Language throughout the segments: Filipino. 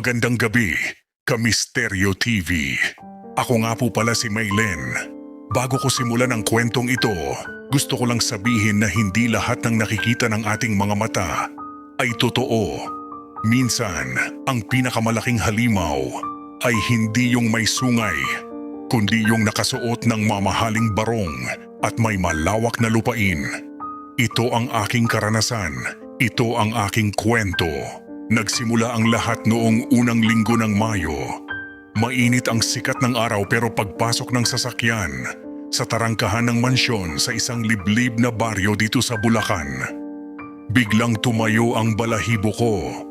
Magandang gabi, Kamisteryo TV. Ako nga po pala si Maylen. Bago ko simulan ang kwentong ito, gusto ko lang sabihin na hindi lahat ng nakikita ng ating mga mata ay totoo. Minsan, ang pinakamalaking halimaw ay hindi yung may sungay, kundi yung nakasuot ng mamahaling barong at may malawak na lupain. Ito ang aking karanasan, ito ang aking kwento. Nagsimula ang lahat noong unang linggo ng Mayo. Mainit ang sikat ng araw pero pagpasok ng sasakyan sa tarangkahan ng mansyon sa isang liblib na baryo dito sa Bulacan, biglang tumayo ang balahibo ko.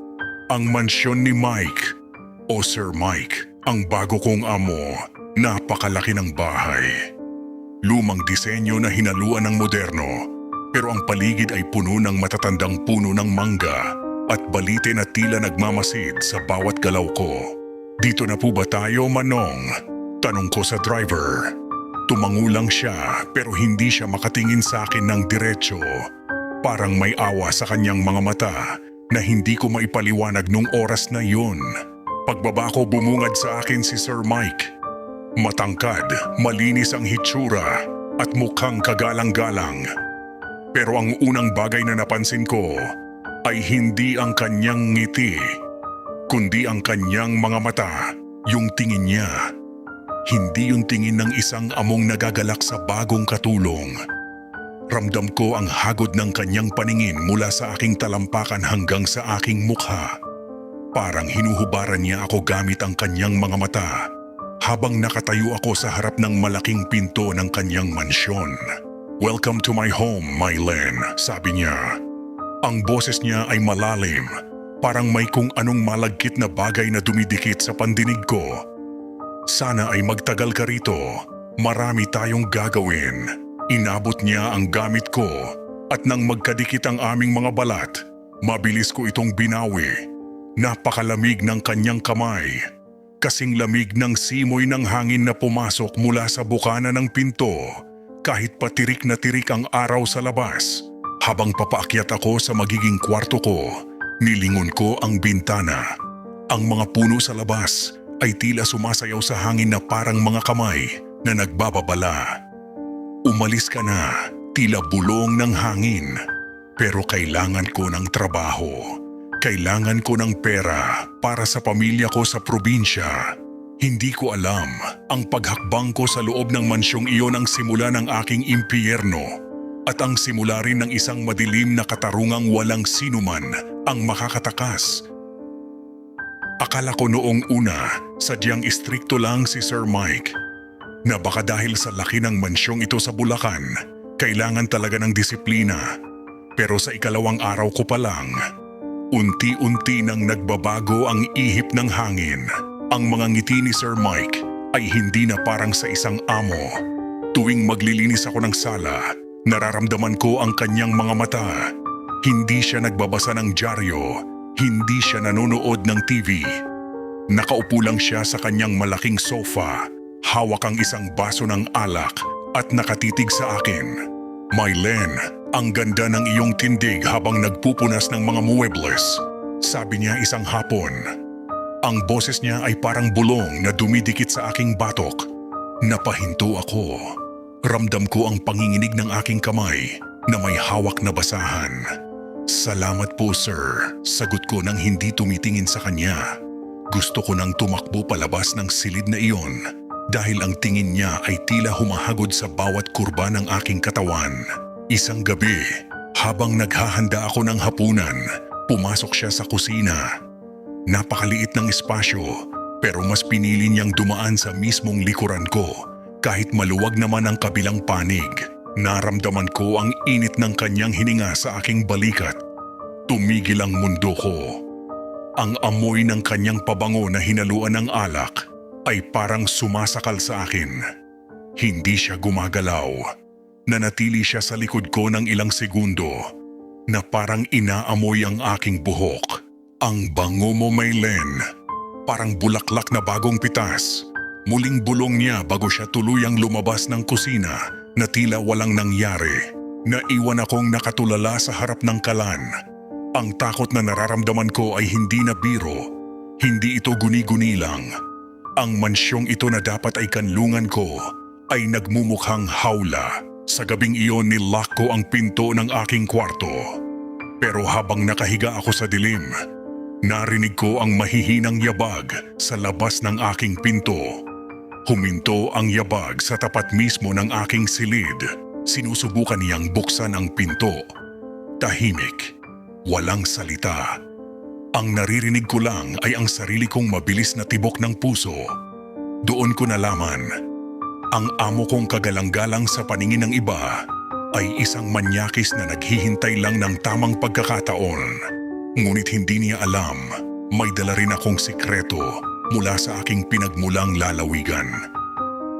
Ang mansyon ni Mike o Sir Mike, ang bago kong amo. Napakalaki ng bahay. Lumang disenyo na hinaluan ng moderno, pero ang paligid ay puno ng matatandang puno ng mangga at balite na tila nagmamasid sa bawat galaw ko. Dito na po ba tayo, Manong? Tanong ko sa driver. Tumango lang siya pero hindi siya makatingin sa akin ng diretso. Parang may awa sa kanyang mga mata na hindi ko maipaliwanag nung oras na yun. Pagbaba ko, bumungad sa akin si Sir Mike. Matangkad, malinis ang hitsura at mukhang kagalang-galang. Pero ang unang bagay na napansin ko ay hindi ang kanyang ngiti, kundi ang kanyang mga mata, yung tingin niya. Hindi yung tingin ng isang among nagagalak sa bagong katulong. Ramdam ko ang hagod ng kanyang paningin mula sa aking talampakan hanggang sa aking mukha. Parang hinuhubaran niya ako gamit ang kanyang mga mata habang nakatayo ako sa harap ng malaking pinto ng kanyang mansyon. "Welcome to my home, Maylen," sabi niya. Ang boses niya ay malalim, parang may kung anong malagkit na bagay na dumidikit sa pandinig ko. "Sana ay magtagal ka rito, marami tayong gagawin." Inabot niya ang gamit ko at nang magkadikit ang aming mga balat, mabilis ko itong binawi. Napakalamig ng kanyang kamay, kasing lamig ng simoy ng hangin na pumasok mula sa bukana ng pinto kahit patirik na tirik ang araw sa labas. Habang papaakyat ako sa magiging kwarto ko, nilingon ko ang bintana. Ang mga puno sa labas ay tila sumasayaw sa hangin na parang mga kamay na nagbababala. "Umalis ka na," tila bulong ng hangin. Pero kailangan ko ng trabaho. Kailangan ko ng pera para sa pamilya ko sa probinsya. Hindi ko alam, ang paghakbang ko sa loob ng mansyong iyon ang simula ng aking impyerno. At ang simula rin ng isang madilim na katarungang walang sinuman ang makakatakas. Akala ko noong una, sadyang istrikto lang si Sir Mike, na baka dahil sa laki ng mansyong ito sa Bulacan, kailangan talaga ng disiplina. Pero sa ikalawang araw ko pa lang, unti-unti nang nagbabago ang ihip ng hangin. Ang mga ngiti ni Sir Mike ay hindi na parang sa isang amo. Tuwing maglilinis ako ng sala, nararamdaman ko ang kanyang mga mata. Hindi siya nagbabasa ng dyaryo, hindi siya nanonood ng TV. Nakaupo lang siya sa kanyang malaking sofa, hawak ang isang baso ng alak at nakatitig sa akin. "Maylen, ang ganda ng iyong tindig habang nagpupunas ng mga muebles," sabi niya isang hapon. Ang boses niya ay parang bulong na dumidikit sa aking batok. Napahinto ako. Ramdam ko ang panginginig ng aking kamay na may hawak na basahan. "Salamat po, sir," sagot ko nang hindi tumitingin sa kanya. Gusto ko nang tumakbo palabas ng silid na iyon dahil ang tingin niya ay tila humahagod sa bawat kurba ng aking katawan. Isang gabi, habang naghahanda ako ng hapunan, pumasok siya sa kusina. Napakaliit ng espasyo pero mas pinili niyang dumaan sa mismong likuran ko. Kahit maluwag naman ang kabilang panig, naramdaman ko ang init ng kanyang hininga sa aking balikat. Tumigil ang mundo ko. Ang amoy ng kanyang pabango na hinaluan ng alak ay parang sumasakal sa akin. Hindi siya gumagalaw. Nanatili siya sa likod ko ng ilang segundo na parang inaamoy ang aking buhok. "Ang bango mo, Maylen. Parang bulaklak na bagong pitas." Muling bulong niya bago siya tuluyang lumabas ng kusina na tila walang nangyari. Naiwan akong nakatulala sa harap ng kalan. Ang takot na nararamdaman ko ay hindi na biro. Hindi ito guni-guni lang. Ang mansyong ito na dapat ay kanlungan ko ay nagmumukhang hawla. Sa gabing iyon nilock ko ang pinto ng aking kwarto. Pero habang nakahiga ako sa dilim, narinig ko ang mahihinang yabag sa labas ng aking pinto. Huminto ang yabag sa tapat mismo ng aking silid. Sinusubukan niyang buksan ang pinto. Tahimik, walang salita. Ang naririnig ko lang ay ang sarili kong mabilis na tibok ng puso. Doon ko nalaman, ang amo kong kagalang-galang sa paningin ng iba ay isang manyakis na naghihintay lang ng tamang pagkakataon. Ngunit hindi niya alam, may dala rin akong sikreto mula sa aking pinagmulang lalawigan.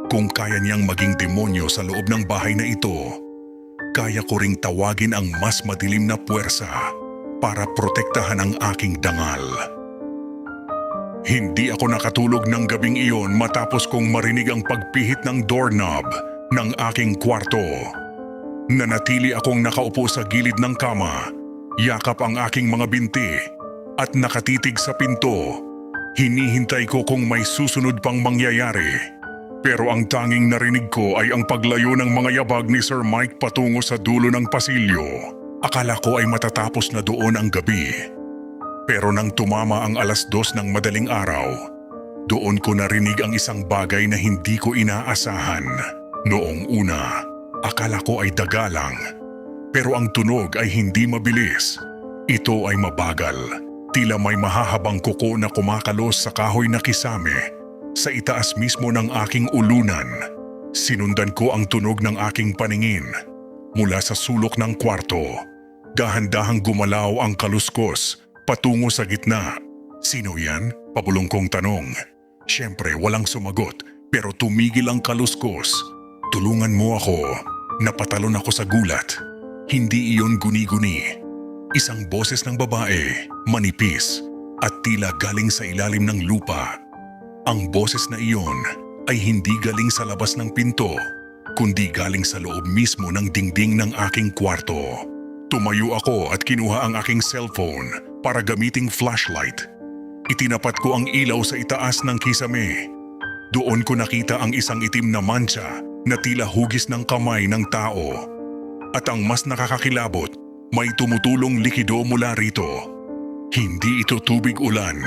Kung kaya niyang maging demonyo sa loob ng bahay na ito, kaya ko ring tawagin ang mas madilim na puwersa para protektahan ang aking dangal. Hindi ako nakatulog ng gabing iyon matapos kong marinig ang pagpihit ng doorknob ng aking kwarto. Nanatili akong nakaupo sa gilid ng kama, yakap ang aking mga binti at nakatitig sa pinto. Hinihintay ko kung may susunod pang mangyayari. Pero ang tanging narinig ko ay ang paglayo ng mga yabag ni Sir Mike patungo sa dulo ng pasilyo. Akala ko ay matatapos na doon ang gabi. Pero nang tumama ang 2:00 ng madaling araw, doon ko narinig ang isang bagay na hindi ko inaasahan. Noong una, akala ko ay daga lang. Pero ang tunog ay hindi mabilis. Ito ay mabagal. Tila may mahahabang kuko na kumakalos sa kahoy na kisame sa itaas mismo ng aking ulunan. Sinundan ko ang tunog ng aking paningin mula sa sulok ng kwarto. Dahan-dahang gumalaw ang kaluskos patungo sa gitna. Sino yan? Pabulong kong tanong. Siyempre walang sumagot pero tumigil ang kaluskos. Tulungan mo ako. Napatalon ako sa gulat. Hindi iyon guni-guni. Isang boses ng babae, manipis at tila galing sa ilalim ng lupa. Ang boses na iyon ay hindi galing sa labas ng pinto, kundi galing sa loob mismo ng dingding ng aking kwarto. Tumayo ako at kinuha ang aking cellphone para gamiting flashlight. Itinapat ko ang ilaw sa itaas ng kisame. Doon ko nakita ang isang itim na mancha na tila hugis ng kamay ng tao. At ang mas nakakakilabot, may tumutulong likido mula rito. Hindi ito tubig ulan.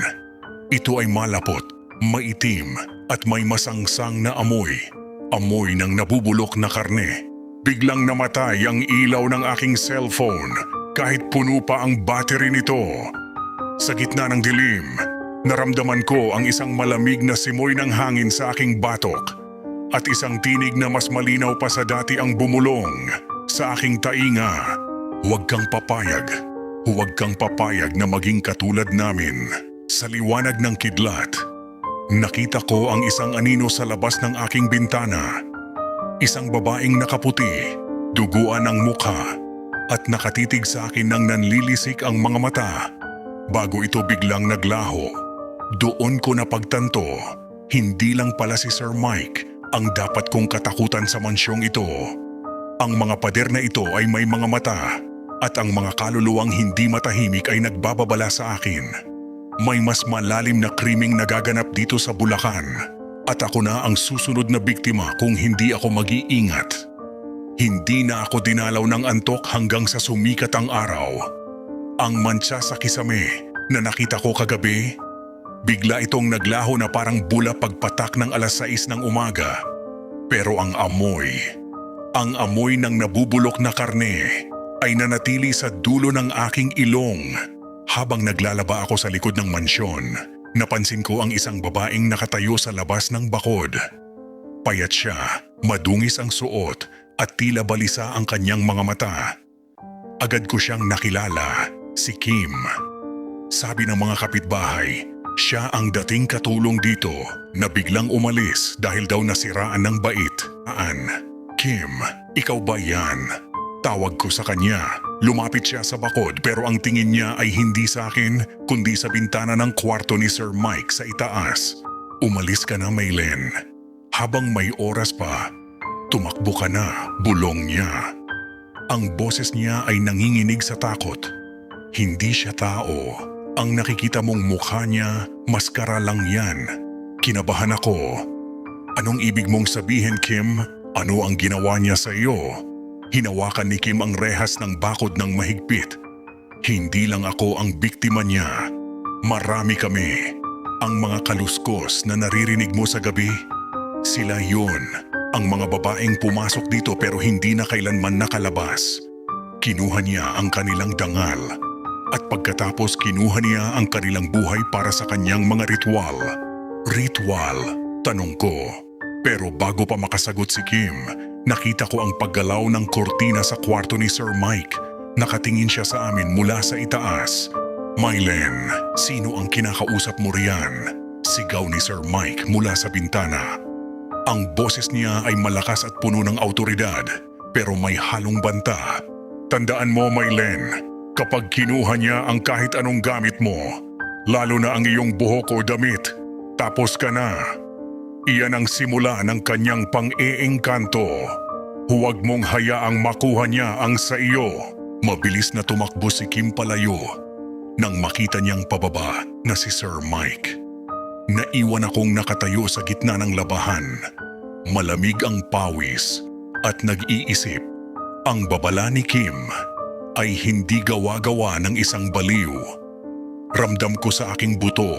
Ito ay malapot, maitim at may masangsang na amoy. Amoy ng nabubulok na karne. Biglang namatay ang ilaw ng aking cellphone kahit puno pa ang battery nito. Sa gitna ng dilim, naramdaman ko ang isang malamig na simoy ng hangin sa aking batok at isang tinig na mas malinaw pa sa dati ang bumulong sa aking tainga. Huwag kang papayag. Huwag kang papayag na maging katulad namin. Sa liwanag ng kidlat, nakita ko ang isang anino sa labas ng aking bintana. Isang babaeng nakaputi, duguan ang mukha, at nakatitig sa akin nang nanlilisik ang mga mata. Bago ito biglang naglaho, doon ko napagtanto, hindi lang pala si Sir Mike ang dapat kong katakutan sa mansyong ito. Ang mga pader na ito ay may mga mata, at ang mga kaluluwang hindi matahimik ay nagbababala sa akin. May mas malalim na krimeng nagaganap dito sa Bulacan. At ako na ang susunod na biktima kung hindi ako mag-iingat. Hindi na ako dinalaw ng antok hanggang sa sumikat ang araw. Ang mantsa sa kisame na nakita ko kagabi, bigla itong naglaho na parang bula pagpatak ng 6:00 ng umaga. Pero ang amoy ng nabubulok na karne ay nanatili sa dulo ng aking ilong. Habang naglalaba ako sa likod ng mansyon, napansin ko ang isang babaeng nakatayo sa labas ng bakod. Payat siya, madungis ang suot at tila balisa ang kanyang mga mata. Agad ko siyang nakilala, si Kim. Sabi ng mga kapitbahay, siya ang dating katulong dito na biglang umalis dahil daw nasiraan ng bait. Kim, ikaw ba yan? Tawag ko sa kanya. Lumapit siya sa bakod pero ang tingin niya ay hindi sa akin kundi sa bintana ng kwarto ni Sir Mike sa itaas. Umalis ka na, Maylen. Habang may oras pa, tumakbo ka na, bulong niya. Ang boses niya ay nanginginig sa takot. Hindi siya tao. Ang nakikita mong mukha niya, maskara lang yan. Kinabahan ako. Anong ibig mong sabihin, Kim? Ano ang ginawa niya sa iyo? Hinawakan ni Kim ang rehas ng bakod ng mahigpit. Hindi lang ako ang biktima niya. Marami kami. Ang mga kaluskos na naririnig mo sa gabi, sila yun. Ang mga babaeng pumasok dito pero hindi na kailanman nakalabas. Kinuha niya ang kanilang dangal. At pagkatapos kinuha niya ang kanilang buhay para sa kanyang mga ritual. Ritual? Tanong ko. Pero bago pa makasagot si Kim, nakita ko ang paggalaw ng kortina sa kwarto ni Sir Mike. Nakatingin siya sa amin mula sa itaas. Mylen, sino ang kinakausap mo riyan? Sigaw ni Sir Mike mula sa bintana. Ang boses niya ay malakas at puno ng autoridad, pero may halong banta. Tandaan mo, Mylen, kapag kinuha niya ang kahit anong gamit mo, lalo na ang iyong buhok o damit, tapos ka na. Iyan ang simula ng kanyang pang-iengkanto. Huwag mong hayaang makuha niya ang sa iyo. Mabilis na tumakbo si Kim palayo nang makita niyang pababa na si Sir Mike. Naiwan akong nakatayo sa gitna ng labahan. Malamig ang pawis at nag-iisip. Ang babala ni Kim ay hindi gawa-gawa ng isang baliw. Ramdam ko sa aking buto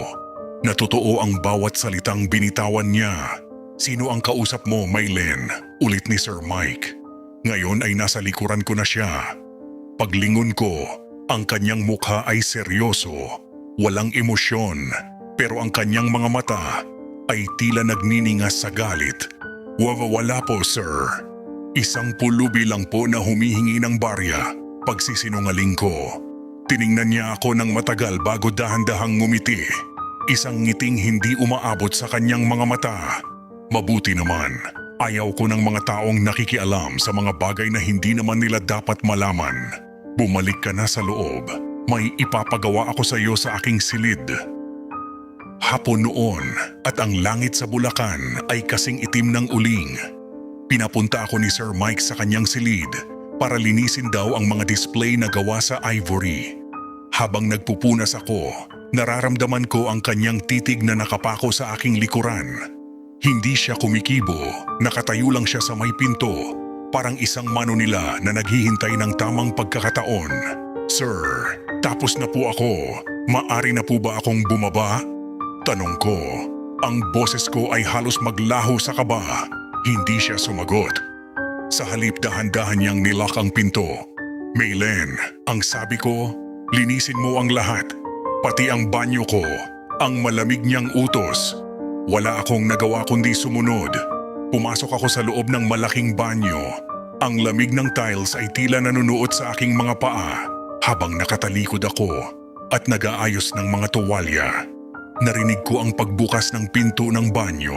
na totoo ang bawat salitang binitawan niya. Sino ang kausap mo, Mylen? Ulit ni Sir Mike. Ngayon ay nasa likuran ko na siya. Paglingon ko, ang kanyang mukha ay seryoso, walang emosyon, pero ang kanyang mga mata ay tila nagniningas sa galit. Wala po, sir. Isang pulubi lang po na humihingi ng barya. Pagsisinungaling ko. Tiningnan niya ako ng matagal bago dahan-dahang ngumiti. Isang ngiting hindi umaabot sa kanyang mga mata. Mabuti naman, ayaw ko ng mga taong nakikialam sa mga bagay na hindi naman nila dapat malaman. Bumalik ka na sa loob. May ipapagawa ako sa iyo sa aking silid. Hapon noon at ang langit sa Bulacan ay kasing itim ng uling. Pinapunta ako ni Sir Mike sa kanyang silid para linisin daw ang mga display na gawa sa ivory. Habang nagpupunas ako, nararamdaman ko ang kanyang titig na nakapako sa aking likuran. Hindi siya kumikibo, nakatayo lang siya sa may pinto, parang isang mano nila na naghihintay ng tamang pagkakataon. Sir, tapos na po ako. Maari na po ba akong bumaba? Tanong ko. Ang boses ko ay halos maglaho sa kaba. Hindi siya sumagot. Sa halip dahan-dahan niyang nilock ang pinto. Mylen, ang sabi ko, linisin mo ang lahat. Pati ang banyo ko, ang malamig niyang utos. Wala akong nagawa kundi sumunod. Pumasok ako sa loob ng malaking banyo. Ang lamig ng tiles ay tila nanunuot sa aking mga paa habang nakatalikod ako at nag-aayos ng mga tuwalya. Narinig ko ang pagbukas ng pinto ng banyo.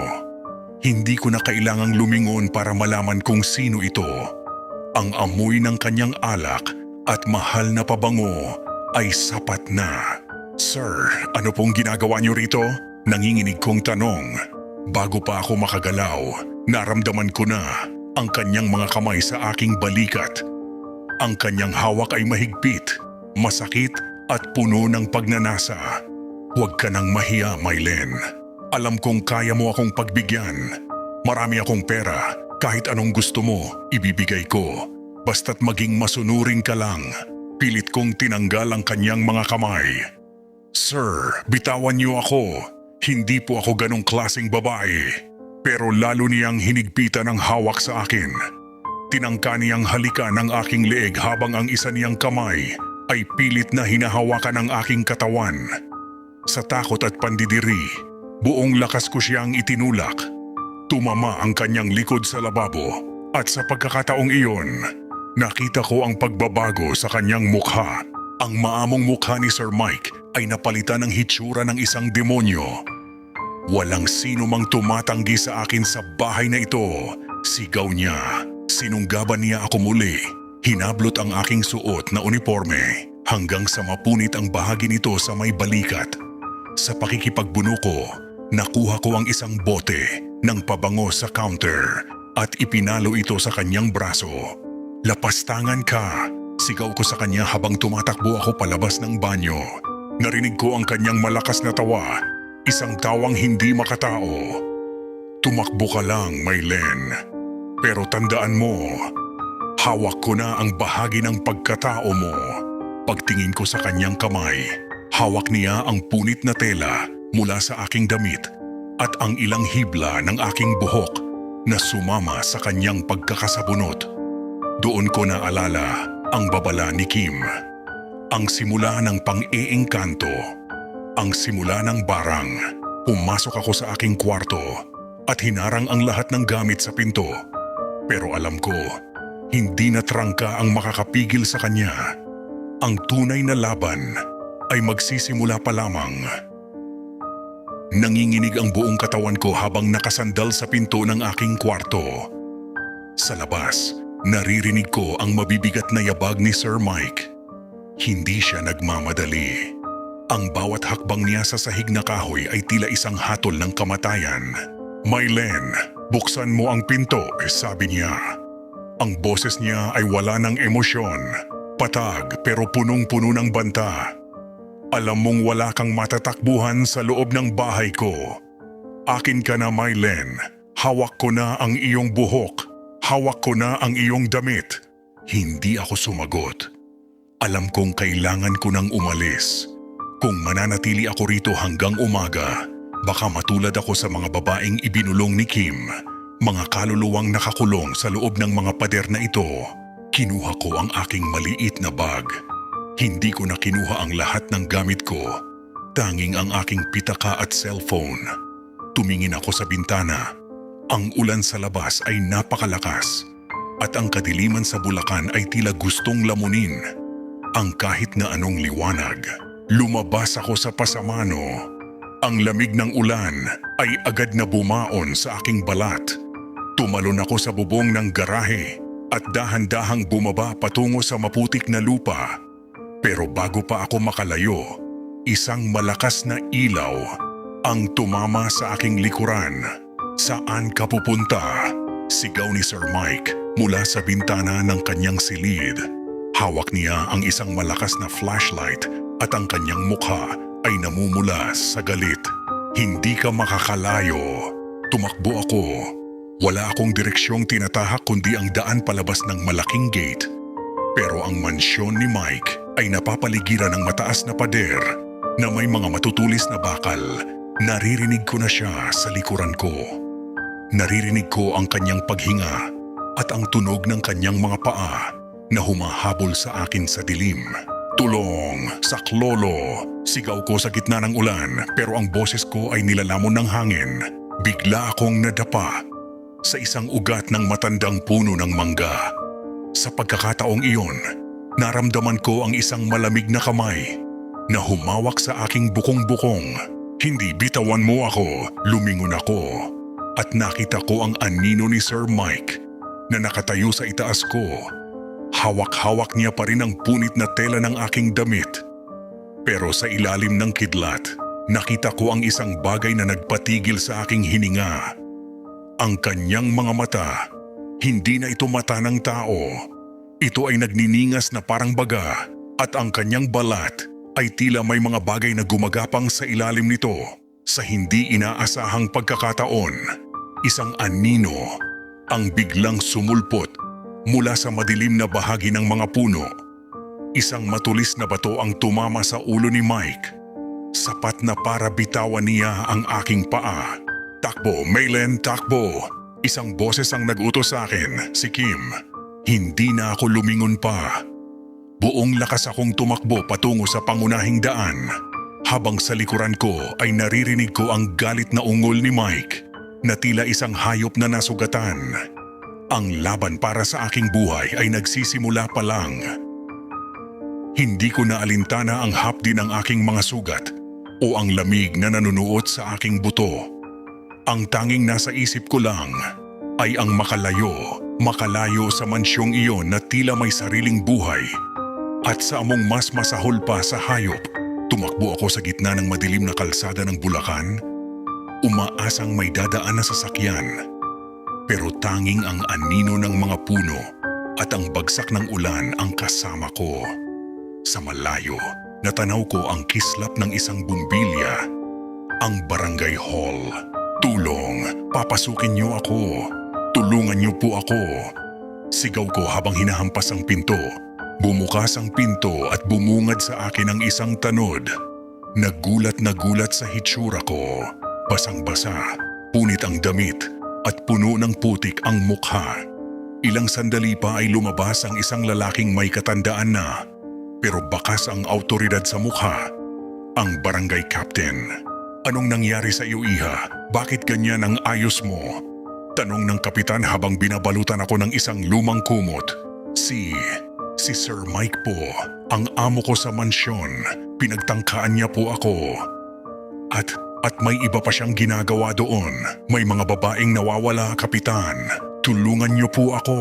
Hindi ko na kailangang lumingon para malaman kung sino ito. Ang amoy ng kanyang alak at mahal na pabango ay sapat na. Sir, ano pong ginagawa niyo rito? Nanginginig kong tanong. Bago pa ako makagalaw, naramdaman ko na ang kanyang mga kamay sa aking balikat. Ang kanyang hawak ay mahigpit, masakit at puno ng pagnanasa. Huwag ka nang mahiya, Mylen. Alam kong kaya mo akong pagbigyan. Marami akong pera. Kahit anong gusto mo, ibibigay ko. Basta't maging masunuring ka lang. Pilit kong tinanggal ang kanyang mga kamay. Sir, bitawan niyo ako. Hindi po ako ganong klaseng babae. Pero lalo niyang hinigpitan ang hawak sa akin. Tinangka niyang halikan ang aking leeg habang ang isa niyang kamay ay pilit na hinahawakan ang aking katawan. Sa takot at pandidiri, buong lakas ko siyang itinulak. Tumama ang kanyang likod sa lababo at sa pagkakataong iyon, nakita ko ang pagbabago sa kanyang mukha. Ang maamong mukha ni Sir Mike ay napalitan ng hitsura ng isang demonyo. Walang sino mang tumatanggi sa akin sa bahay na ito. Sigaw niya. Sinunggaban niya ako muli. Hinablot ang aking suot na uniforme hanggang sa mapunit ang bahagi nito sa may balikat. Sa pakikipagbunuko, nakuha ko ang isang bote ng pabango sa counter at ipinalo ito sa kanyang braso. Lapastangan ka, sigaw ko sa kanya habang tumatakbo ako palabas ng banyo. Narinig ko ang kanyang malakas na tawa, isang tawang hindi makatao. Tumakbo ka lang, Maylen. Pero tandaan mo, hawak ko na ang bahagi ng pagkatao mo. Pagtingin ko sa kanyang kamay, hawak niya ang punit na tela mula sa aking damit at ang ilang hibla ng aking buhok na sumama sa kanyang pagkakasabunot. Doon ko naalala ang babala ni Kim. Ang simula ng pang-iengkanto, ang simula ng barang. Pumasok ako sa aking kwarto at hinarang ang lahat ng gamit sa pinto. Pero alam ko, hindi na trangka ang makakapigil sa kanya. Ang tunay na laban ay magsisimula pa lamang. Nanginginig ang buong katawan ko habang nakasandal sa pinto ng aking kwarto. Sa labas, naririnig ko ang mabibigat na yabag ni Sir Mike. Hindi siya nagmamadali. Ang bawat hakbang niya sa sahig na kahoy ay tila isang hatol ng kamatayan. Maylen, buksan mo ang pinto, sabi niya. Ang boses niya ay wala ng emosyon. Patag pero punong-puno ng banta. Alam mong wala kang matatakbuhan sa loob ng bahay ko. Akin ka na, Maylen. Hawak ko na ang iyong buhok. Hawak ko na ang iyong damit. Hindi ako sumagot. Alam kong kailangan ko nang umalis. Kung mananatili ako rito hanggang umaga, baka matulad ako sa mga babaeng ibinulong ni Kim. Mga kaluluwang nakakulong sa loob ng mga pader na ito. Kinuha ko ang aking maliit na bag. Hindi ko na kinuha ang lahat ng gamit ko. Tanging ang aking pitaka at cellphone. Tumingin ako sa bintana. Ang ulan sa labas ay napakalakas. At ang kadiliman sa Bulacan ay tila gustong lamunin. Ang kahit na anong liwanag. Lumabas ako sa pasamano. Ang lamig ng ulan ay agad na bumaon sa aking balat. Tumalon ako sa bubong ng garahe at dahan-dahang bumaba patungo sa maputik na lupa. Pero bago pa ako makalayo, isang malakas na ilaw ang tumama sa aking likuran. Saan ka pupunta? Sigaw ni Sir Mike mula sa bintana ng kanyang silid. Hawak niya ang isang malakas na flashlight at ang kanyang mukha ay namumula sa galit. Hindi ka makakalayo. Tumakbo ako. Wala akong direksyong tinatahak kundi ang daan palabas ng malaking gate. Pero ang mansyon ni Mike ay napapaligiran ng mataas na pader na may mga matutulis na bakal. Naririnig ko na siya sa likuran ko. Naririnig ko ang kanyang paghinga at ang tunog ng kanyang mga paa na humahabol sa akin sa dilim. Tulong! Saklolo! Sigaw ko sa gitna ng ulan pero ang boses ko ay nilalamon ng hangin. Bigla akong nadapa sa isang ugat ng matandang puno ng mangga. Sa pagkakataong iyon, naramdaman ko ang isang malamig na kamay na humawak sa aking bukong-bukong. Hindi bitawan mo ako, lumingon ako. At nakita ko ang anino ni Sir Mike na nakatayo sa itaas ko. Hawak-hawak niya pa rin ang punit na tela ng aking damit. Pero sa ilalim ng kidlat, nakita ko ang isang bagay na nagpatigil sa aking hininga. Ang kanyang mga mata, hindi na ito mata ng tao. Ito ay nagniningas na parang baga at ang kanyang balat ay tila may mga bagay na gumagapang sa ilalim nito. Sa hindi inaasahang pagkakataon, isang anino ang biglang sumulpot mula sa madilim na bahagi ng mga puno. Isang matulis na bato ang tumama sa ulo ni Mike. Sapat na para bitawan niya ang aking paa. Takbo, Maylen, takbo! Isang boses ang nag-utos sa akin, si Kim. Hindi na ako lumingon pa. Buong lakas akong tumakbo patungo sa pangunahing daan. Habang sa likuran ko ay naririnig ko ang galit na ungol ni Mike na tila isang hayop na nasugatan. Ang laban para sa aking buhay ay nagsisimula pa lang. Hindi ko naalintana ang hapdi ng aking mga sugat o ang lamig na nanunuot sa aking buto. Ang tanging nasa isip ko lang ay ang makalayo sa mansyong iyon na tila may sariling buhay. At sa among mas masahol pa sa hayop, tumakbo ako sa gitna ng madilim na kalsada ng Bulacan, umaasang may dadaan na sasakyan. Pero tanging ang anino ng mga puno at ang bagsak ng ulan ang kasama ko. Sa malayo, natanaw ko ang kislap ng isang bumbilya. Ang barangay hall. Tulong, papasukin niyo ako. Tulungan niyo po ako. Sigaw ko habang hinahampas ang pinto. Bumukas ang pinto at bumungad sa akin ang isang tanod. Nagulat na gulat sa hitsura ko. Basang-basa, punit ang damit at puno ng putik ang mukha. Ilang sandali pa ay lumabas ang isang lalaking may katandaan na, pero bakas ang awtoridad sa mukha. Ang barangay captain. Anong nangyari sa iyo, iha? Bakit ganyan ang ayos mo? Tanong ng kapitan habang binabalutan ako ng isang lumang kumot. Si Sir Mike po, ang amo ko sa mansyon. Pinagtangkaan niya po ako. At may iba pa siyang ginagawa doon. May mga babaeng nawawala, kapitan. Tulungan niyo po ako.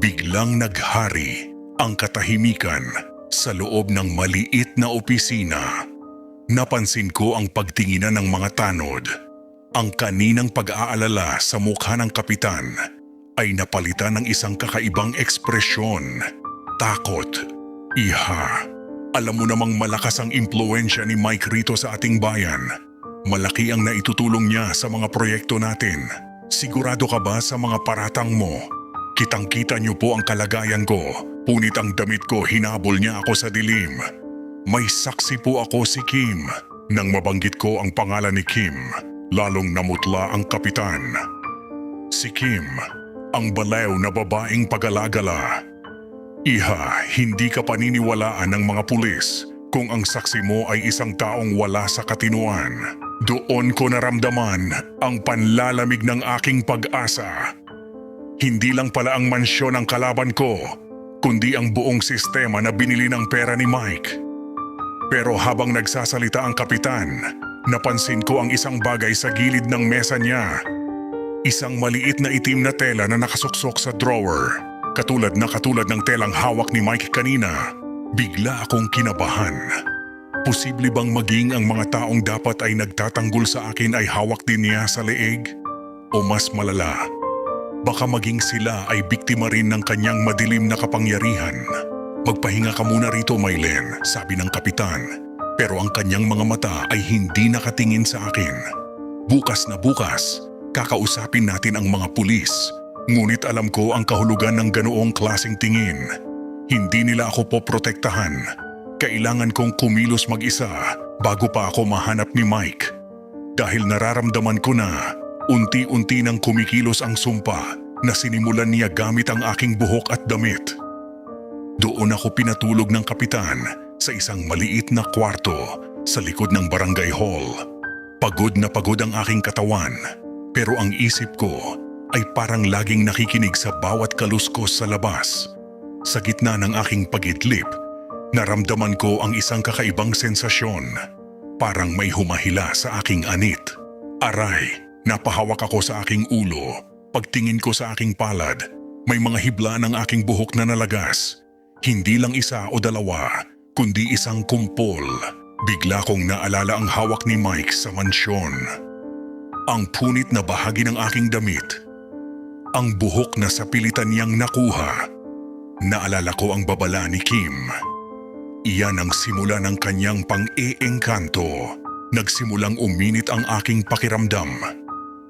Biglang naghari ang katahimikan sa loob ng maliit na opisina. Napansin ko ang pagtinginan ng mga tanod. Ang kaninang pag-aalala sa mukha ng kapitan ay napalitan ng isang kakaibang ekspresyon. Takot. Iha, alam mo namang malakas ang impluensya ni Mike rito sa ating bayan. Malaki ang naitutulong niya sa mga proyekto natin. Sigurado ka ba sa mga paratang mo? Kitang-kita niyo po ang kalagayan ko. Punit ang damit ko, hinabol niya ako sa dilim. May saksi po ako, si Kim. Nang mabanggit ko ang pangalan ni Kim, lalong namutla ang kapitan. Si Kim, ang balaw na babaeng pag-alagala. Iha, hindi ka paniniwalaan ng mga pulis kung ang saksi mo ay isang taong wala sa katinuan. Doon ko naramdaman ang panlalamig ng aking pag-asa. Hindi lang pala ang mansyon ang kalaban ko, kundi ang buong sistema na binili ng pera ni Mike. Pero habang nagsasalita ang kapitan, napansin ko ang isang bagay sa gilid ng mesa niya. Isang maliit na itim na tela na nakasuksok sa drawer. Katulad ng telang hawak ni Mike kanina. Bigla akong kinabahan. Posible bang maging ang mga taong dapat ay nagtatanggol sa akin ay hawak din niya sa leeg? O mas malala, baka maging sila ay biktima rin ng kanyang madilim na kapangyarihan. Magpahinga ka muna rito, Mylene, sabi ng kapitan. Pero ang kanyang mga mata ay hindi nakatingin sa akin. Bukas na bukas, kakausapin natin ang mga pulis. Ngunit alam ko ang kahulugan ng ganoong klaseng tingin. Hindi nila ako poprotektahan. Kailangan kong kumilos mag-isa bago pa ako mahanap ni Mike. Dahil nararamdaman ko na unti-unti nang kumikilos ang sumpa na sinimulan niya gamit ang aking buhok at damit. Doon ako pinatulog ng kapitan sa isang maliit na kwarto sa likod ng barangay hall. Pagod na pagod ang aking katawan, pero ang isip ko ay parang laging nakikinig sa bawat kaluskos sa labas. Sa gitna ng aking pagidlip, naramdaman ko ang isang kakaibang sensasyon. Parang may humahila sa aking anit. Aray, napahawak ako sa aking ulo. Pagtingin ko sa aking palad, may mga hibla ng aking buhok na nalagas. Hindi lang isa o dalawa, kundi isang kumpol. Bigla kong naalala ang hawak ni Mike sa mansyon. Ang punit na bahagi ng aking damit. Ang buhok na sa pilitan niyang nakuha. Naalala ko ang babala ni Kim. Iyan ang simula ng kanyang pang-iengkanto. Nagsimulang uminit ang aking pakiramdam.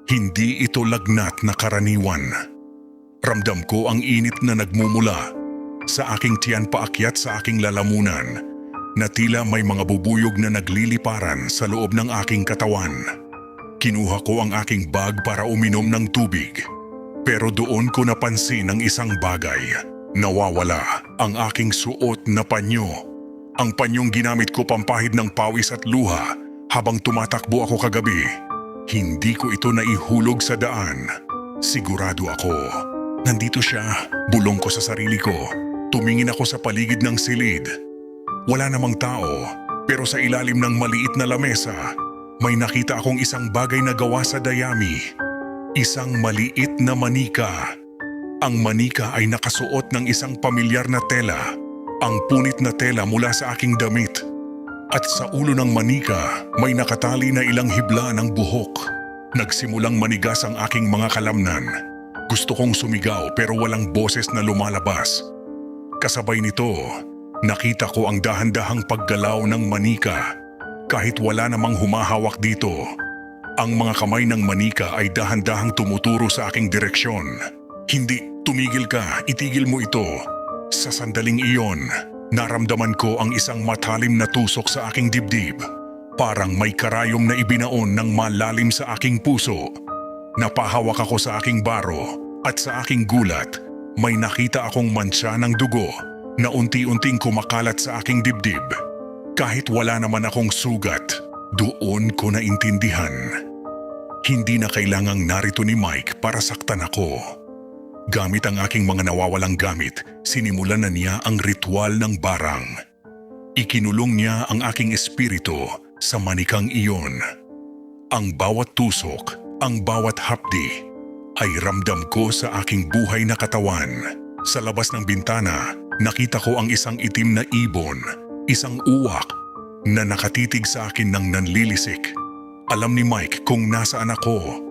Hindi ito lagnat na karaniwan. Ramdam ko ang init na nagmumula sa aking tiyan paakyat sa aking lalamunan, na tila may mga bubuyog na nagliliparan sa loob ng aking katawan. Kinuha ko ang aking bag para uminom ng tubig. Pero doon ko napansin ang isang bagay. Nawawala ang aking suot na panyo. Ang panyong ginamit ko pampahid ng pawis at luha habang tumatakbo ako kagabi. Hindi ko ito naihulog sa daan. Sigurado ako. Nandito siya. Bulong ko sa sarili ko. Tumingin ako sa paligid ng silid. Wala namang tao, pero sa ilalim ng maliit na lamesa, may nakita akong isang bagay na gawa sa dayami. Isang maliit na manika. Ang manika ay nakasuot ng isang pamilyar na tela. Ang punit na tela mula sa aking damit. At sa ulo ng manika, may nakatali na ilang hibla ng buhok. Nagsimulang manigas ang aking mga kalamnan. Gusto kong sumigaw pero walang boses na lumalabas. Kasabay nito, Nakita ko ang dahan-dahang paggalaw ng manika kahit wala namang humahawak dito. Ang mga kamay ng manika ay dahan-dahang tumuturo sa aking direksyon. Hindi, tumigil ka, itigil mo ito. Sa sandaling iyon, naramdaman ko ang isang matalim na tusok sa aking dibdib. Parang may karayom na ibinaon ng malalim sa aking puso. Napahawak ako sa aking baro at sa aking gulat, may nakita akong mantsa ng dugo na unti-unting kumakalat sa aking dibdib. Kahit wala naman akong sugat, doon ko naintindihan. Hindi na kailangang narito ni Mike para saktan ako. Gamit ang aking mga nawawalang gamit, sinimulan na niya ang ritual ng barang. Ikinulong niya ang aking espiritu sa manikang iyon. Ang bawat tusok, ang bawat hapdi, ay ramdam ko sa aking buhay na katawan. Sa labas ng bintana, nakita ko ang isang itim na ibon, isang uwak, na nakatitig sa akin ng nanlilisik. Alam ni Mike kung nasaan ako,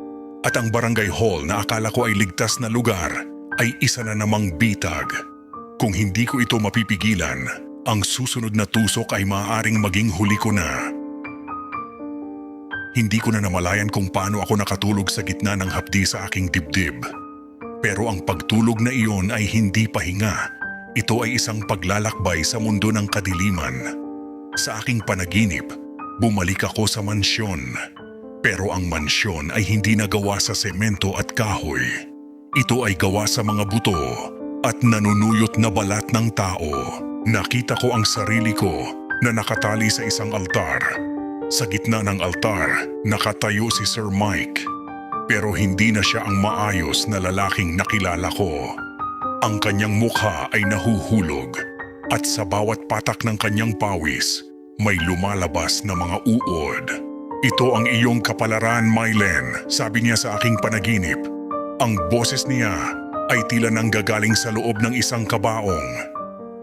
at ang barangay hall na akala ko ay ligtas na lugar ay isa na namang bitag. Kung hindi ko ito mapipigilan, ang susunod na tusok ay maaaring maging huli ko na. Hindi ko na namalayan kung paano ako nakatulog sa gitna ng hapdi sa aking dibdib. Pero ang pagtulog na iyon ay hindi pahinga. Ito ay isang paglalakbay sa mundo ng kadiliman. Sa aking panaginip, bumalik ako sa mansyon. Pero ang mansyon ay hindi nagawa sa semento at kahoy. Ito ay gawa sa mga buto at nanunuyot na balat ng tao. Nakita ko ang sarili ko na nakatali sa isang altar. Sa gitna ng altar, nakatayo si Sir Mike. Pero hindi na siya ang maayos na lalaking nakilala ko. Ang kanyang mukha ay nahuhulog at sa bawat patak ng kanyang pawis, may lumalabas na mga uod. Ito ang iyong kapalaran, Mylen, sabi niya sa aking panaginip. Ang boses niya ay tila nanggagaling sa loob ng isang kabaong.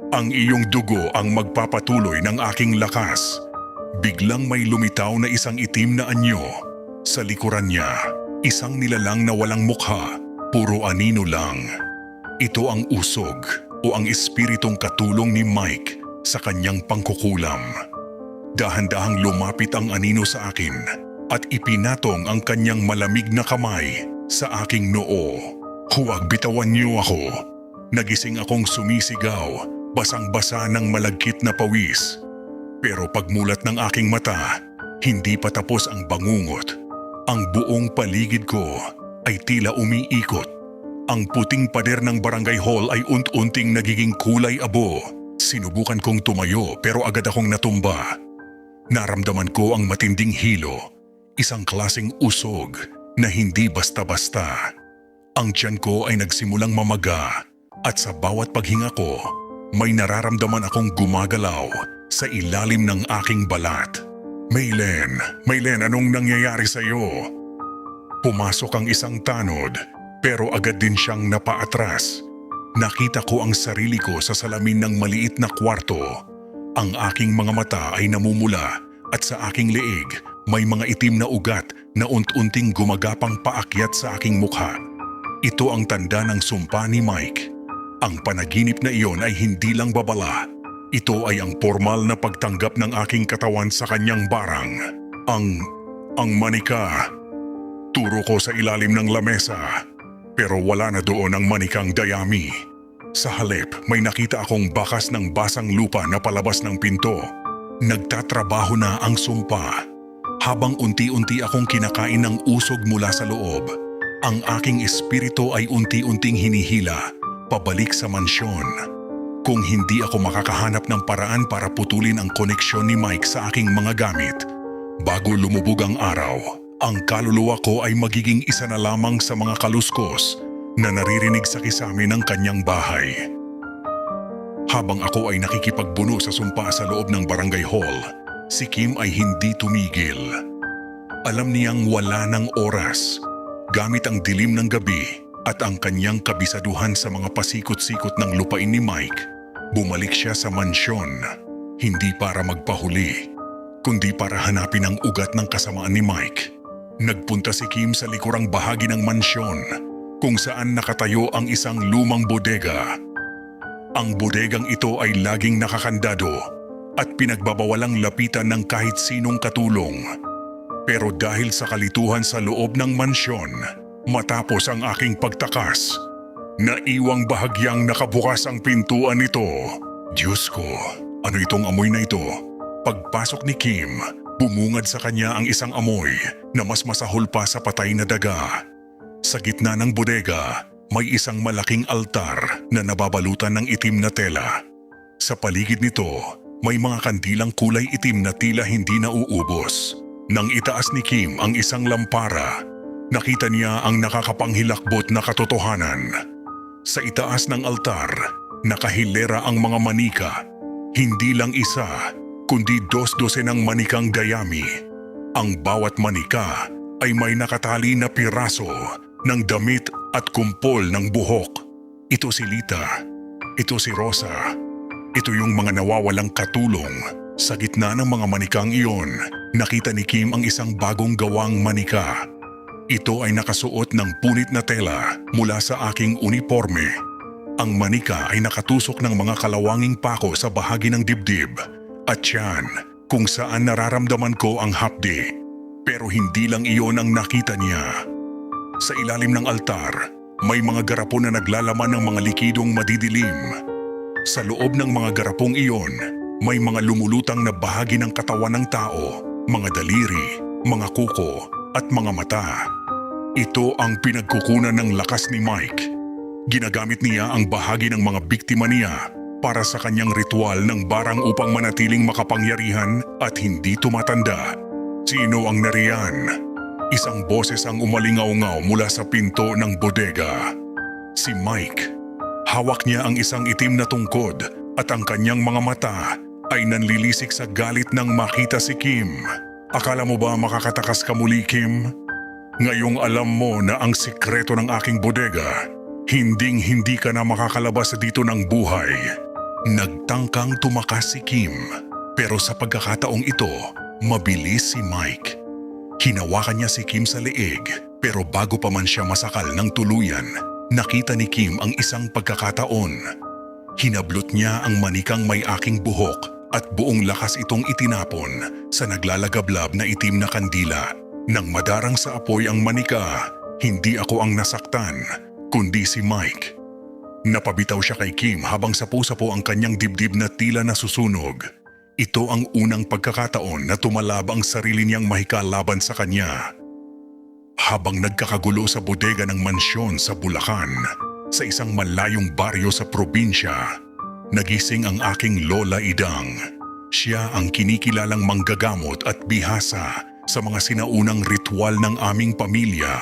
Ang iyong dugo ang magpapatuloy ng aking lakas. Biglang may lumitaw na isang itim na anyo. Sa likuran niya, isang nilalang na walang mukha, puro anino lang. Ito ang usog o ang espiritong katulong ni Mike sa kanyang pangkukulam. Dahan-dahang lumapit ang anino sa akin at ipinatong ang kanyang malamig na kamay sa aking noo. Huwag bitawan niyo ako. Nagising akong sumisigaw, basang-basa ng malagkit na pawis. Pero pagmulat ng aking mata, hindi pa tapos ang bangungot. Ang buong paligid ko ay tila umiikot. Ang puting pader ng barangay hall ay unt-unting nagiging kulay abo. Sinubukan kong tumayo pero agad akong natumba. Naramdaman ko ang matinding hilo, isang klaseng usog na hindi basta-basta. Ang tiyan ko ay nagsimulang mamaga at sa bawat paghinga ko, may nararamdaman akong gumagalaw sa ilalim ng aking balat. Mylen, anong nangyayari sa iyo? Pumasok ang isang tanod pero agad din siyang napaatras. Nakita ko ang sarili ko sa salamin ng maliit na kwarto. Ang aking mga mata ay namumula at sa aking leeg may mga itim na ugat na unt-unting gumagapang paakyat sa aking mukha. Ito ang tanda ng sumpa ni Mike. Ang panaginip na iyon ay hindi lang babala. Ito ay ang formal na pagtanggap ng aking katawan sa kanyang barang. Ang manika. Turo ko sa ilalim ng lamesa. Pero wala na doon ang manikang dayami. Sa halip, may nakita akong bakas ng basang lupa na palabas ng pinto. Nagtatrabaho na ang sumpa. Habang unti-unti akong kinakain ng usog mula sa loob, ang aking espiritu ay unti-unting hinihila pabalik sa mansyon. Kung hindi ako makakahanap ng paraan para putulin ang koneksyon ni Mike sa aking mga gamit, bago lumubog ang araw, ang kaluluwa ko ay magiging isa na lamang sa mga kaluskos na naririnig sa kisame ng kanyang bahay. Habang ako ay nakikipagbuno sa sumpa sa loob ng barangay hall, si Kim ay hindi tumigil. Alam niyang wala ng oras. Gamit ang dilim ng gabi at ang kanyang kabisaduhan sa mga pasikot-sikot ng lupain ni Mike, bumalik siya sa mansyon. Hindi para magpahuli, kundi para hanapin ang ugat ng kasamaan ni Mike. Nagpunta si Kim sa likurang bahagi ng mansyon kung saan nakatayo ang isang lumang bodega. Ang bodegang ito ay laging nakakandado at pinagbabawalang lapitan ng kahit sinong katulong. Pero dahil sa kalituhan sa loob ng mansyon, matapos ang aking pagtakas, naiwang bahagyang nakabukas ang pintuan nito. Diyos ko, ano itong amoy na ito? Pagpasok ni Kim, bumungad sa kanya ang isang amoy na mas masahol pa sa patay na daga. Sa gitna ng bodega, may isang malaking altar na nababalutan ng itim na tela. Sa paligid nito, may mga kandilang kulay itim na tila hindi nauubos. Nang itaas ni Kim ang isang lampara, nakita niya ang nakakapanghilakbot na katotohanan. Sa itaas ng altar, nakahilera ang mga manika. Hindi lang isa, kundi 12 ng manikang dayami. Ang bawat manika ay may nakatali na piraso ng damit at kumpol ng buhok. Ito si Lita, ito si Rosa, ito yung mga nawawalang katulong. Sa gitna ng mga manikang iyon, nakita ni Kim ang isang bagong gawang manika. Ito ay nakasuot ng punit na tela mula sa aking uniforme. Ang manika ay nakatusok ng mga kalawanging pako sa bahagi ng dibdib at tiyan kung saan nararamdaman ko ang hapdi. Pero hindi lang iyon ang nakita niya. Sa ilalim ng altar, may mga garapon na naglalaman ng mga likidong madidilim. Sa loob ng mga garapong iyon, may mga lumulutang na bahagi ng katawan ng tao, mga daliri, mga kuko at mga mata. Ito ang pinagkukunan ng lakas ni Mike. Ginagamit niya ang bahagi ng mga biktima niya para sa kanyang ritual ng barang upang manatiling makapangyarihan at hindi tumatanda. Sino ang nariyan? Isang boses ang umalingaw-ngaw mula sa pinto ng bodega. Si Mike. Hawak niya ang isang itim na tungkod at ang kanyang mga mata ay nanlilisik sa galit nang makita si Kim. Akala mo ba makakatakas ka muli, Kim? Ngayong alam mo na ang sikreto ng aking bodega, hinding-hindi ka na makakalabas dito ng buhay. Nagtangkang tumakas si Kim, pero sa pagkakataong ito, mabilis si Mike. Hinawakan niya si Kim sa leeg, pero bago pa man siya masakal ng tuluyan, nakita ni Kim ang isang pagkakataon. Hinablot niya ang manikang may aking buhok at buong lakas itong itinapon sa naglalagablab na itim na kandila. Nang madarang sa apoy ang manika, hindi ako ang nasaktan, kundi si Mike. Napabitaw siya kay Kim habang sapu-sapo ang kanyang dibdib na tila nasusunog. Ito ang unang pagkakataon na tumalab ang sarili niyang mahika laban sa kanya. Habang nagkakagulo sa bodega ng mansyon sa Bulacan, sa isang malayong baryo sa probinsya, nagising ang aking Lola Idang. Siya ang kinikilalang manggagamot at bihasa sa mga sinaunang ritual ng aming pamilya.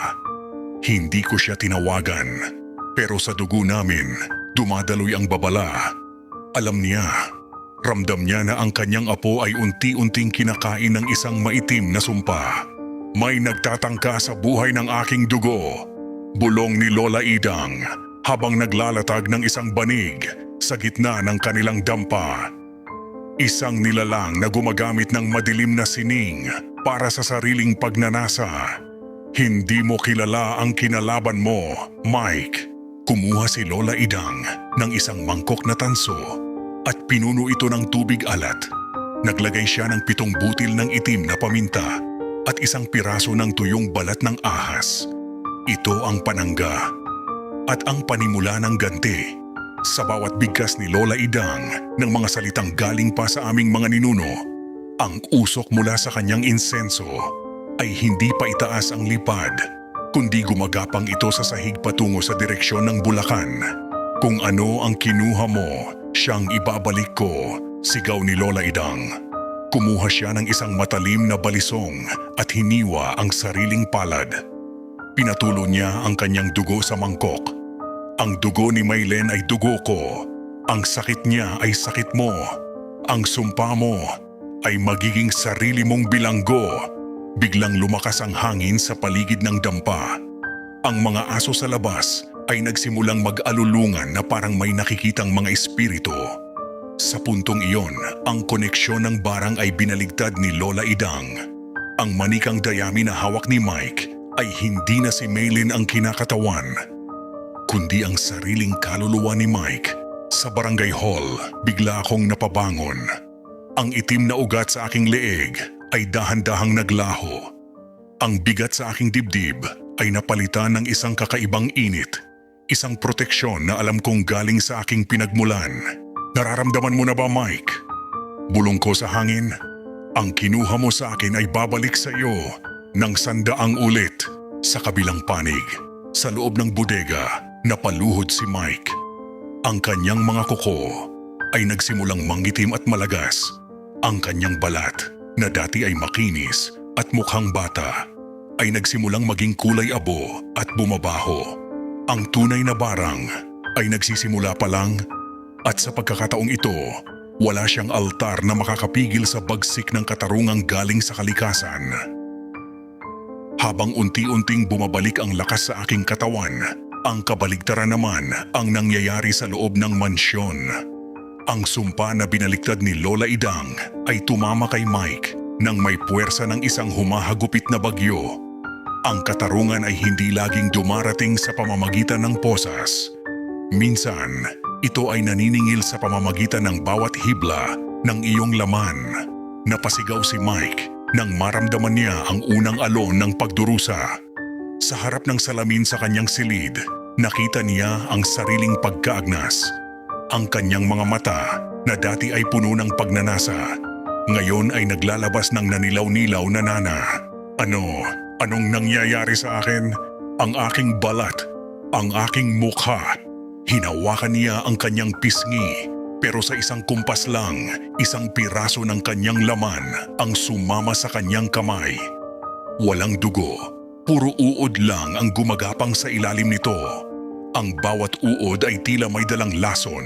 Hindi ko siya tinawagan, pero sa dugo namin, dumadaloy ang babala. Alam niya, ramdam niya na ang kanyang apo ay unti-unting kinakain ng isang maitim na sumpa. May nagtatangka sa buhay ng aking dugo, bulong ni Lola Idang habang naglalatag ng isang banig sa gitna ng kanilang dampa. Isang nilalang na gumagamit ng madilim na sining para sa sariling pagnanasa. Hindi mo kilala ang kinalaban mo, Mike. Kumuha si Lola Idang ng isang mangkok na tanso at pinuno ito ng tubig alat. Naglagay siya ng 7 butil ng itim na paminta at isang piraso ng tuyong balat ng ahas. Ito ang panangga at ang panimula ng ganti. Sa bawat bigkas ni Lola Idang ng mga salitang galing pa sa aming mga ninuno, ang usok mula sa kanyang insenso ay hindi pa itaas ang lipad, kundi gumagapang ito sa sahig patungo sa direksyon ng Bulacan. Kung ano ang kinuha mo, siyang ibabalik ko, sigaw ni Lola Idang. Kumuha siya ng isang matalim na balisong at hiniwa ang sariling palad. Pinatulo niya ang kanyang dugo sa mangkok. Ang dugo ni Maylen ay dugo ko. Ang sakit niya ay sakit mo. Ang sumpa mo ay magiging sarili mong bilanggo. Biglang lumakas ang hangin sa paligid ng dampa. Ang mga aso sa labas ay nagsimulang mag-alulungan na parang may nakikitang mga espiritu. Sa puntong iyon, ang koneksyon ng barang ay binaligtad ni Lola Idang. Ang manikang dayami na hawak ni Mike ay hindi na si Maylin ang kinakatawan, kundi ang sariling kaluluwa ni Mike Sa barangay hall, bigla akong napabangon. Ang itim na ugat sa aking leeg ay dahan-dahang naglaho. Ang bigat sa aking dibdib ay napalitan ng isang kakaibang init. Isang proteksyon na alam kong galing sa aking pinagmulan. Nararamdaman mo na ba, Mike? Bulong ko sa hangin. Ang kinuha mo sa akin ay babalik sa iyo ng 100 ulit. Sa kabilang panig, sa loob ng bodega, napaluhod si Mike. Ang kanyang mga kuko ay nagsimulang mangitim at malagas. Ang kanyang balat na dati ay makinis at mukhang bata ay nagsimulang maging kulay abo at bumabaho. Ang tunay na barang ay nagsisimula pa lang at sa pagkakataong ito, wala siyang altar na makakapigil sa bagsik ng katarungang galing sa kalikasan. Habang unti-unting bumabalik ang lakas sa aking katawan, ang kabaligtaran naman ang nangyayari sa loob ng mansyon. Ang sumpa na binaliktad ni Lola Idang ay tumama kay Mike nang may puwersa ng isang humahagupit na bagyo. Ang katarungan ay hindi laging dumarating sa pamamagitan ng posas. Minsan, ito ay naniningil sa pamamagitan ng bawat hibla ng iyong laman. Napasigaw si Mike nang maramdaman niya ang unang alon ng pagdurusa. Sa harap ng salamin sa kanyang silid, nakita niya ang sariling pagkaagnas. Ang kanyang mga mata na dati ay puno ng pagnanasa, ngayon ay naglalabas ng nanilaw-nilaw na nana. Anong nangyayari sa akin? Ang aking balat, ang aking mukha. Hinawakan niya ang kanyang pisngi, pero sa isang kumpas lang, isang piraso ng kanyang laman ang sumama sa kanyang kamay. Walang dugo, puro uod lang ang gumagapang sa ilalim nito. Ang bawat uod ay tila may dalang lason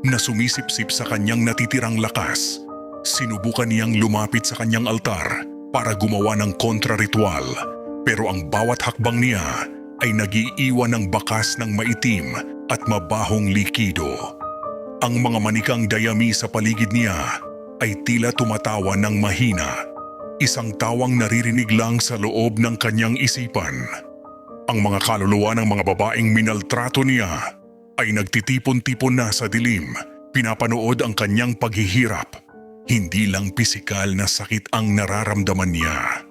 na sumisipsip sa kanyang natitirang lakas. Sinubukan niyang lumapit sa kanyang altar para gumawa ng kontraritual. Pero ang bawat hakbang niya ay nag-iiwan ng bakas ng maitim at mabahong likido. Ang mga manikang dayami sa paligid niya ay tila tumatawa ng mahina. Isang tawang naririnig lang sa loob ng kanyang isipan. Ang mga kaluluwa ng mga babaeng minaltrato niya ay nagtitipon-tipon na sa dilim. Pinapanood ang kanyang paghihirap. Hindi lang pisikal na sakit ang nararamdaman niya.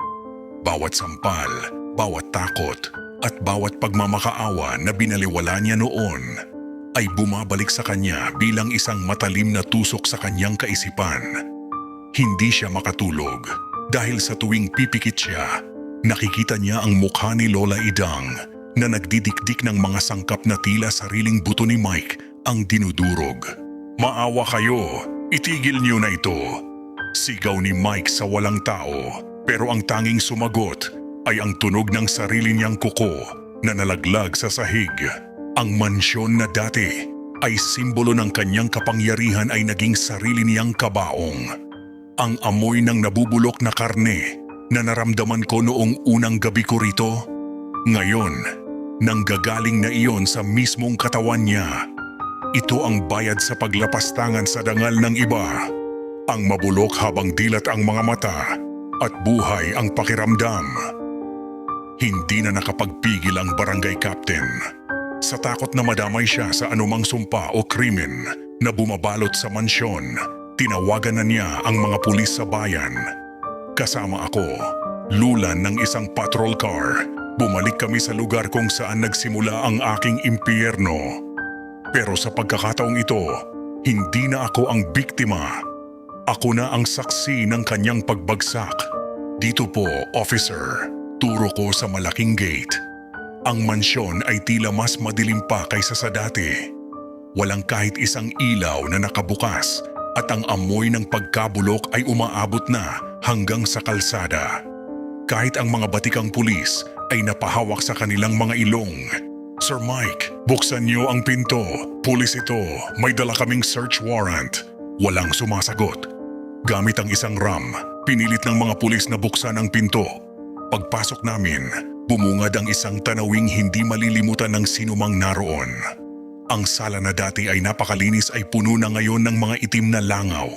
Bawat sampal, bawat takot, at bawat pagmamakaawa na binaliwala niya noon ay bumabalik sa kanya bilang isang matalim na tusok sa kanyang kaisipan. Hindi siya makatulog dahil sa tuwing pipikit siya, nakikita niya ang mukha ni Lola Idang na nagdidikdik ng mga sangkap na tila sariling buto ni Mike ang dinudurog. "Maawa kayo, itigil niyo na ito," sigaw ni Mike sa walang tao. Pero ang tanging sumagot ay ang tunog ng sarili niyang kuko na nalaglag sa sahig. Ang mansyon na dati ay simbolo ng kanyang kapangyarihan ay naging sarili niyang kabaong. Ang amoy ng nabubulok na karne na naramdaman ko noong unang gabi ko rito, ngayon, nanggagaling na iyon sa mismong katawan niya. Ito ang bayad sa paglapastangan sa dangal ng iba. Ang mabulok habang dilat ang mga mata at buhay ang pakiramdam. Hindi na nakapagpigil ang barangay captain. Sa takot na madamay siya sa anumang sumpa o krimen na bumabalot sa mansyon, tinawagan na niya ang mga pulis sa bayan. Kasama ako, lulan ng isang patrol car, bumalik kami sa lugar kung saan nagsimula ang aking impyerno. Pero sa pagkakataong ito, hindi na ako ang biktima. Ako na ang saksi ng kanyang pagbagsak. "Dito po, officer," turo ko sa malaking gate. Ang mansyon ay tila mas madilim pa kaysa sa dati. Walang kahit isang ilaw na nakabukas at ang amoy ng pagkabulok ay umaabot na hanggang sa kalsada. Kahit ang mga batikang pulis ay napahawak sa kanilang mga ilong. "Sir Mike, buksan niyo ang pinto. Pulis ito, may dala kaming search warrant." Walang sumasagot. Gamit ang isang ram, pinilit ng mga pulis na buksan ang pinto. Pagpasok namin, bumungad ang isang tanawing hindi malilimutan ng sinumang naroon. Ang sala na dati ay napakalinis ay puno na ngayon ng mga itim na langaw.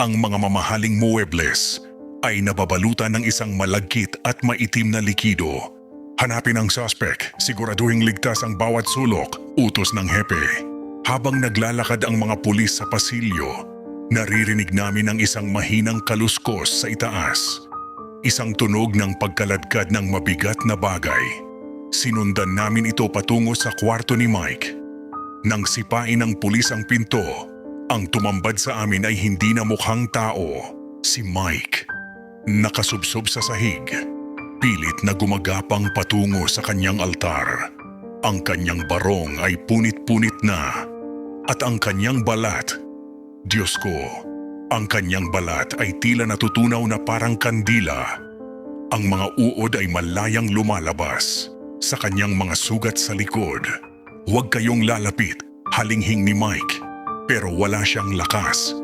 Ang mga mamahaling muebles ay nababalutan ng isang malagkit at maitim na likido. "Hanapin ang suspect, siguraduhing ligtas ang bawat sulok," utos ng hepe. Habang naglalakad ang mga pulis sa pasilyo, naririnig namin ang isang mahinang kaluskos sa itaas. Isang tunog ng pagkaladkad ng mabigat na bagay. Sinundan namin ito patungo sa kwarto ni Mike. Nang sipain ng pulis ang pinto, ang tumambad sa amin ay hindi na mukhang tao, si Mike. Nakasubsob sa sahig, pilit na gumagapang patungo sa kanyang altar. Ang kanyang barong ay punit-punit na, at ang kanyang balat, Diyos ko, ang kanyang balat ay tila natutunaw na parang kandila. Ang mga uod ay malayang lumalabas sa kanyang mga sugat sa likod. Huwag kayong lalapit, halinghing ni Mike, pero wala siyang lakas.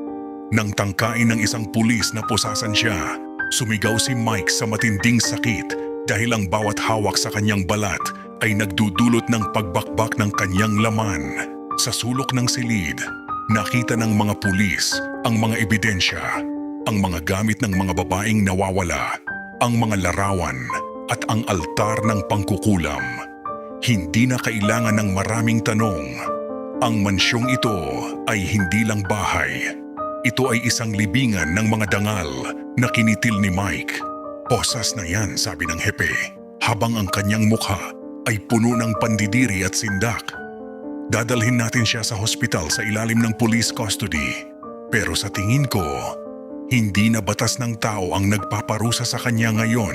Nang tangkain ng isang pulis na pusasan siya, sumigaw si Mike sa matinding sakit dahil ang bawat hawak sa kanyang balat ay nagdudulot ng pagbakbak ng kanyang laman. Sa sulok ng silid, nakita ng mga pulis ang mga ebidensya, ang mga gamit ng mga babaeng nawawala, ang mga larawan at ang altar ng pangkukulam. Hindi na kailangan ng maraming tanong. Ang mansyong ito ay hindi lang bahay. Ito ay isang libingan ng mga dangal na kinitil ni Mike. Posas na yan, sabi ng hepe, habang ang kanyang mukha ay puno ng pandidiri at sindak. Dadalhin natin siya sa hospital sa ilalim ng police custody. Pero sa tingin ko, hindi na batas ng tao ang nagpaparusa sa kanya ngayon.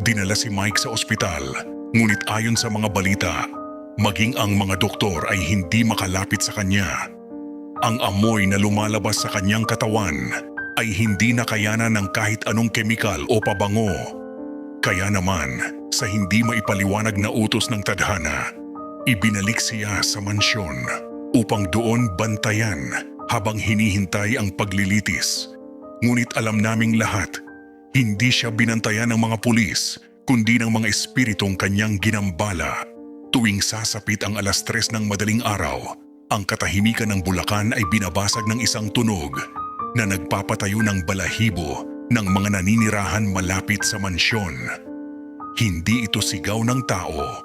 Dinala si Mike sa ospital, ngunit ayon sa mga balita, maging ang mga doktor ay hindi makalapit sa kanya. Ang amoy na lumalabas sa kanyang katawan ay hindi nakayanan ng kahit anong kemikal o pabango. Kaya naman, sa hindi maipaliwanag na utos ng tadhana, ibinalik siya sa mansyon upang doon bantayan habang hinihintay ang paglilitis. Ngunit alam naming lahat, hindi siya binantayan ng mga pulis, kundi ng mga espiritong kanyang ginambala. Tuwing sasapit ang 3:00 ng madaling araw, ang katahimikan ng Bulacan ay binabasag ng isang tunog na nagpapatayo ng balahibo ng mga naninirahan malapit sa mansyon. Hindi ito sigaw ng tao.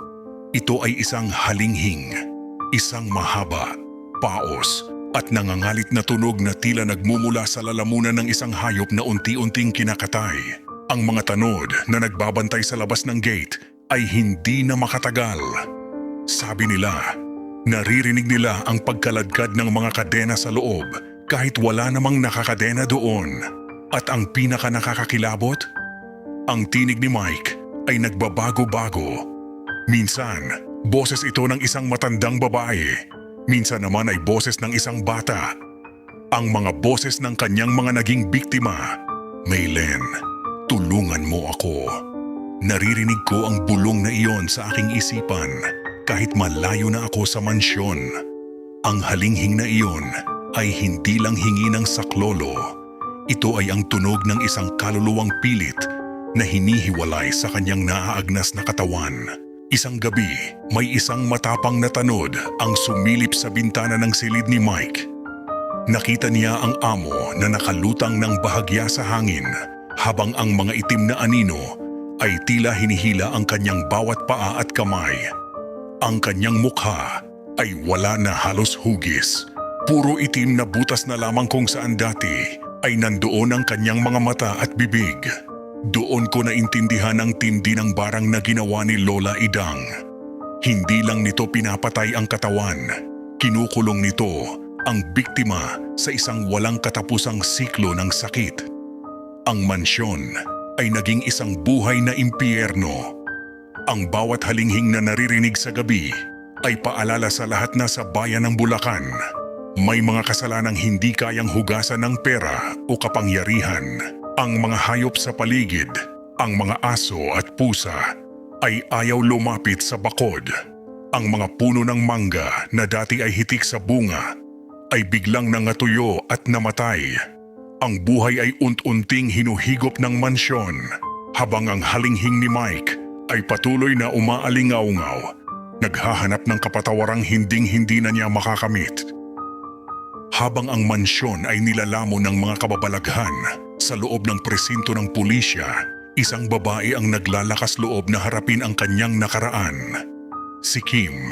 Ito ay isang halinghing, isang mahaba, paos at nangangalit na tunog na tila nagmumula sa lalamunan ng isang hayop na unti-unting kinakatay. Ang mga tanod na nagbabantay sa labas ng gate ay hindi na makatagal. Sabi nila, naririnig nila ang pagkaladkad ng mga kadena sa loob kahit wala namang nakakadena doon. At ang pinaka nakakakilabot, ang tinig ni Mike ay nagbabago-bago. Minsan, boses ito ng isang matandang babae. Minsan naman ay boses ng isang bata. Ang mga boses ng kanyang mga naging biktima. Maylen, tulungan mo ako. Naririnig ko ang bulong na iyon sa aking isipan kahit malayo na ako sa mansyon. Ang halinghing na iyon ay hindi lang hingi ng saklolo. Ito ay ang tunog ng isang kaluluwang pilit na hinihiwalay sa kanyang naaagnas na katawan. Isang gabi, may isang matapang na tanod ang sumilip sa bintana ng silid ni Mike. Nakita niya ang amo na nakalutang ng bahagya sa hangin habang ang mga itim na anino ay tila hinihila ang kanyang bawat paa at kamay. Ang kanyang mukha ay wala na halos hugis. Puro itim na butas na lamang kung saan dati ay nandoon ang kanyang mga mata at bibig. Doon ko naintindihan ang tindi ng barang na ginawa ni Lola Idang. Hindi lang nito pinapatay ang katawan, kinukulong nito ang biktima sa isang walang katapusang siklo ng sakit. Ang mansyon ay naging isang buhay na impyerno. Ang bawat halinghing na naririnig sa gabi ay paalala sa lahat na sa bayan ng Bulacan, may mga kasalanang hindi kayang hugasan ng pera o kapangyarihan. Ang mga hayop sa paligid, ang mga aso at pusa, ay ayaw lumapit sa bakod. Ang mga puno ng mangga na dati ay hitik sa bunga, ay biglang nangatuyo at namatay. Ang buhay ay unt-unting hinuhigop ng mansyon, habang ang halinghing ni Mike ay patuloy na umaalingaw-ngaw, naghahanap ng kapatawarang hinding-hindi na niya makakamit. Habang ang mansyon ay nilalamon ng mga kababalaghan, sa loob ng presinto ng pulisya, isang babae ang naglalakas loob na harapin ang kanyang nakaraan. Si Kim.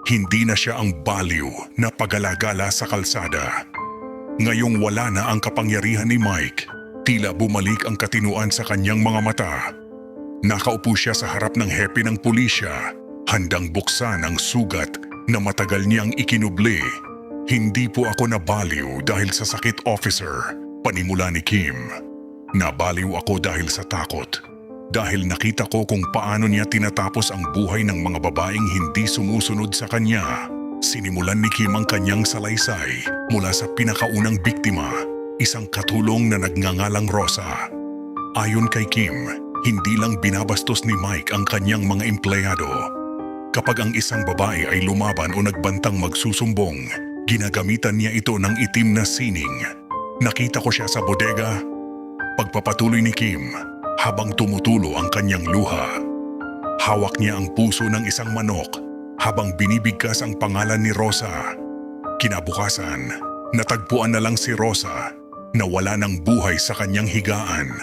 Hindi na siya ang baliw na pagalagala sa kalsada. Ngayong wala na ang kapangyarihan ni Mike, tila bumalik ang katinuan sa kanyang mga mata. Nakaupo siya sa harap ng hepe ng pulisya, handang buksan ang sugat na matagal niyang ikinubli. Hindi po ako nabaliw dahil sa sakit, officer, panimula ni Kim. Nabaliw ako dahil sa takot. Dahil nakita ko kung paano niya tinatapos ang buhay ng mga babaeng hindi sumusunod sa kanya. Sinimulan ni Kim ang kanyang salaysay mula sa pinakaunang biktima, isang katulong na nagngangalang Rosa. Ayon kay Kim, hindi lang binabastos ni Mike ang kanyang mga empleyado. Kapag ang isang babae ay lumaban o nagbantang magsusumbong, ginagamitan niya ito ng itim na sining. Nakita ko siya sa bodega. Pagpapatuloy ni Kim, habang tumutulo ang kanyang luha. Hawak niya ang puso ng isang manok habang binibigkas ang pangalan ni Rosa. Kinabukasan, natagpuan na lang si Rosa na wala ng buhay sa kanyang higaan.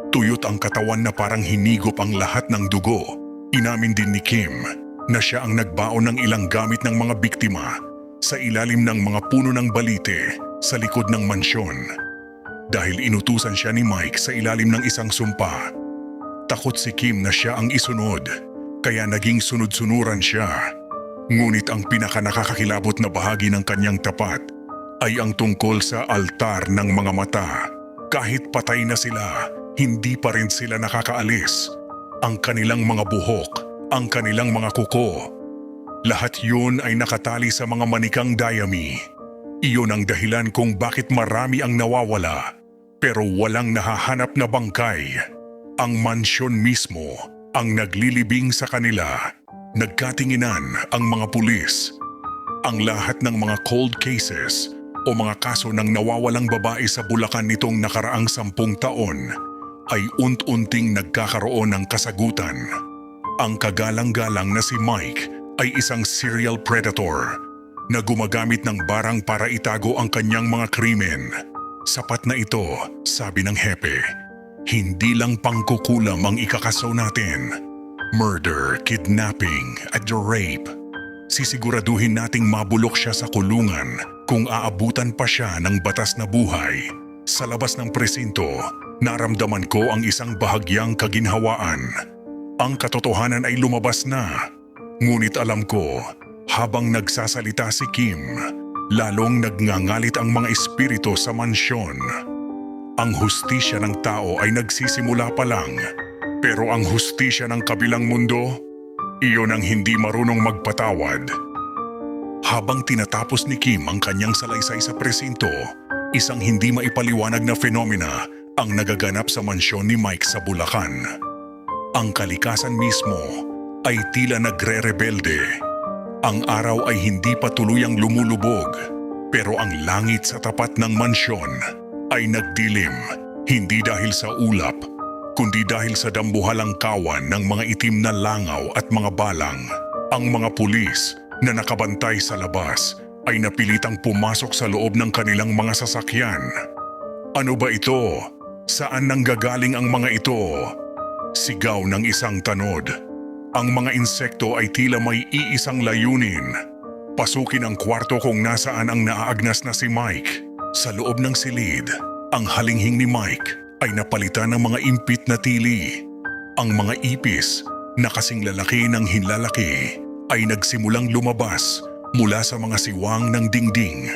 Tuyot ang katawan na parang hinigop ang lahat ng dugo. Inamin din ni Kim na siya ang nagbaon ng ilang gamit ng mga biktima sa ilalim ng mga puno ng balite sa likod ng mansyon. Dahil inutusan siya ni Mike sa ilalim ng isang sumpa. Takot si Kim na siya ang isunod, kaya naging sunod-sunuran siya. Ngunit ang pinakanakakakilabot na bahagi ng kanyang tapat ay ang tungkol sa altar ng mga mata. Kahit patay na sila, hindi pa rin sila nakakaalis. Ang kanilang mga buhok, ang kanilang mga kuko, lahat yun ay nakatali sa mga manikang dayami. Iyon ang dahilan kung bakit marami ang nawawala, pero walang nahahanap na bangkay. Ang mansyon mismo ang naglilibing sa kanila. Nagkatinginan ang mga pulis. Ang lahat ng mga cold cases o mga kaso ng nawawalang babae sa Bulacan nitong nakaraang 10 taon ay unt-unting nagkakaroon ng kasagutan. Ang kagalang-galang na si Mike ay isang serial predator na gumagamit ng barang para itago ang kanyang mga krimen. Sapat na ito, sabi ng hepe. Hindi lang pangkukulam ang ikakaso natin. Murder, kidnapping, at rape. Sisiguraduhin nating mabulok siya sa kulungan kung aabutan pa siya ng batas na buhay. Sa labas ng presinto, naramdaman ko ang isang bahagyang kaginhawaan. Ang katotohanan ay lumabas na. Ngunit alam ko, habang nagsasalita si Kim, lalong nagngangalit ang mga espiritu sa mansyon. Ang hustisya ng tao ay nagsisimula pa lang, pero ang hustisya ng kabilang mundo, iyon ang hindi marunong magpatawad. Habang tinatapos ni Kim ang kanyang salaysay sa presinto, isang hindi maipaliwanag na fenomena ang nagaganap sa mansyon ni Mike sa Bulacan. Ang kalikasan mismo ay tila nagre-rebelde. Ang araw ay hindi pa tuluyang lumulubog, pero ang langit sa tapat ng mansyon ay nagdilim, hindi dahil sa ulap, kundi dahil sa dambuhalang kawan ng mga itim na langaw at mga balang. Ang mga pulis na nakabantay sa labas ay napilitang pumasok sa loob ng kanilang mga sasakyan. Ano ba ito? Saan nanggagaling ang mga ito? Sigaw ng isang tanod. Ang mga insekto ay tila may iisang layunin. Pasukin ang kwarto kung nasaan ang naaagnas na si Mike. Sa loob ng silid, ang halinghing ni Mike ay napalitan ng mga impit na tili. Ang mga ipis na kasing lalaki ng hinlalaki ay nagsimulang lumabas mula sa mga siwang ng dingding.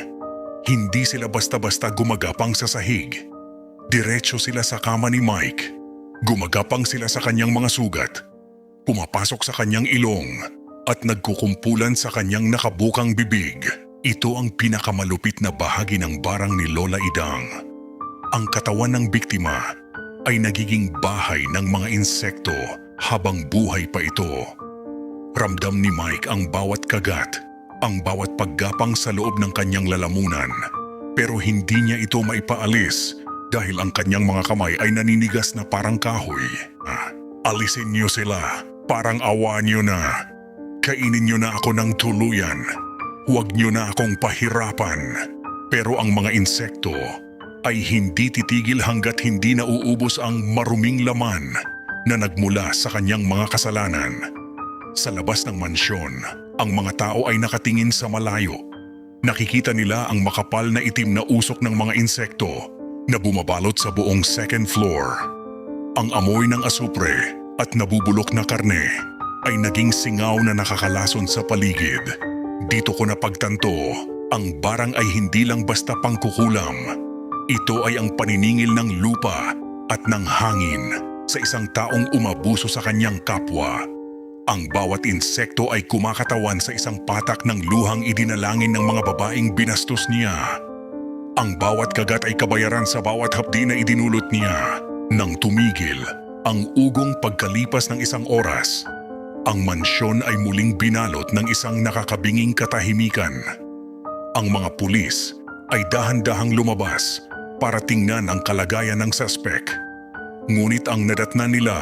Hindi sila basta-basta gumagapang sa sahig. Diretso sila sa kama ni Mike. Gumagapang sila sa kanyang mga sugat. Pumapasok sa kanyang ilong at nagkukumpulan sa kanyang nakabukang bibig. Ito ang pinakamalupit na bahagi ng barang ni Lola Idang. Ang katawan ng biktima ay nagiging bahay ng mga insekto habang buhay pa ito. Ramdam ni Mike ang bawat kagat, ang bawat paggapang sa loob ng kanyang lalamunan. Pero hindi niya ito maipaalis dahil ang kanyang mga kamay ay naninigas na parang kahoy. Alisin niyo sila. Parang awa niyo na. Kainin niyo na ako ng tuluyan. Huwag niyo na akong pahirapan. Pero ang mga insekto ay hindi titigil hanggat hindi nauubos ang maruming laman na nagmula sa kanyang mga kasalanan. Sa labas ng mansyon, Ang mga tao ay nakatingin sa malayo. Nakikita nila ang makapal na itim na usok ng mga insekto na bumabalot sa buong second floor. Ang amoy ng asupre at nabubulok na karne ay naging singaw na nakakalason sa paligid. Dito ko napagtanto, ang barang ay hindi lang basta pangkukulam. Ito ay ang paniningil ng lupa at ng hangin sa isang taong umabuso sa kanyang kapwa. Ang bawat insekto ay kumakatawan sa isang patak ng luhang idinalangin ng mga babaeng binastos niya. Ang bawat kagat ay kabayaran sa bawat hapdi na idinulot niya. Nang tumigil ang ugong pagkalipas ng isang oras, ang mansyon ay muling binalot ng isang nakakabinging katahimikan. Ang mga pulis ay dahan-dahang lumabas para tingnan ang kalagayan ng suspek. Ngunit ang nadatnan nila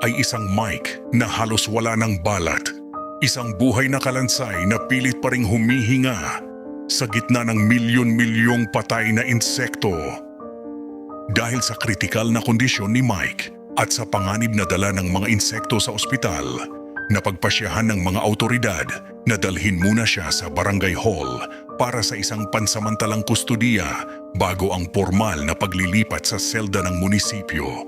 ay isang mic na halos wala ng balat. Isang buhay na kalansay na pilit pa ring humihinga sa gitna ng milyon-milyong patay na insekto. Dahil sa kritikal na kondisyon ni Mike at sa panganib na dala ng mga insekto sa ospital, napagpasyahan ng mga autoridad na dalhin muna siya sa barangay hall para sa isang pansamantalang kustudiya bago ang formal na paglilipat sa selda ng munisipyo.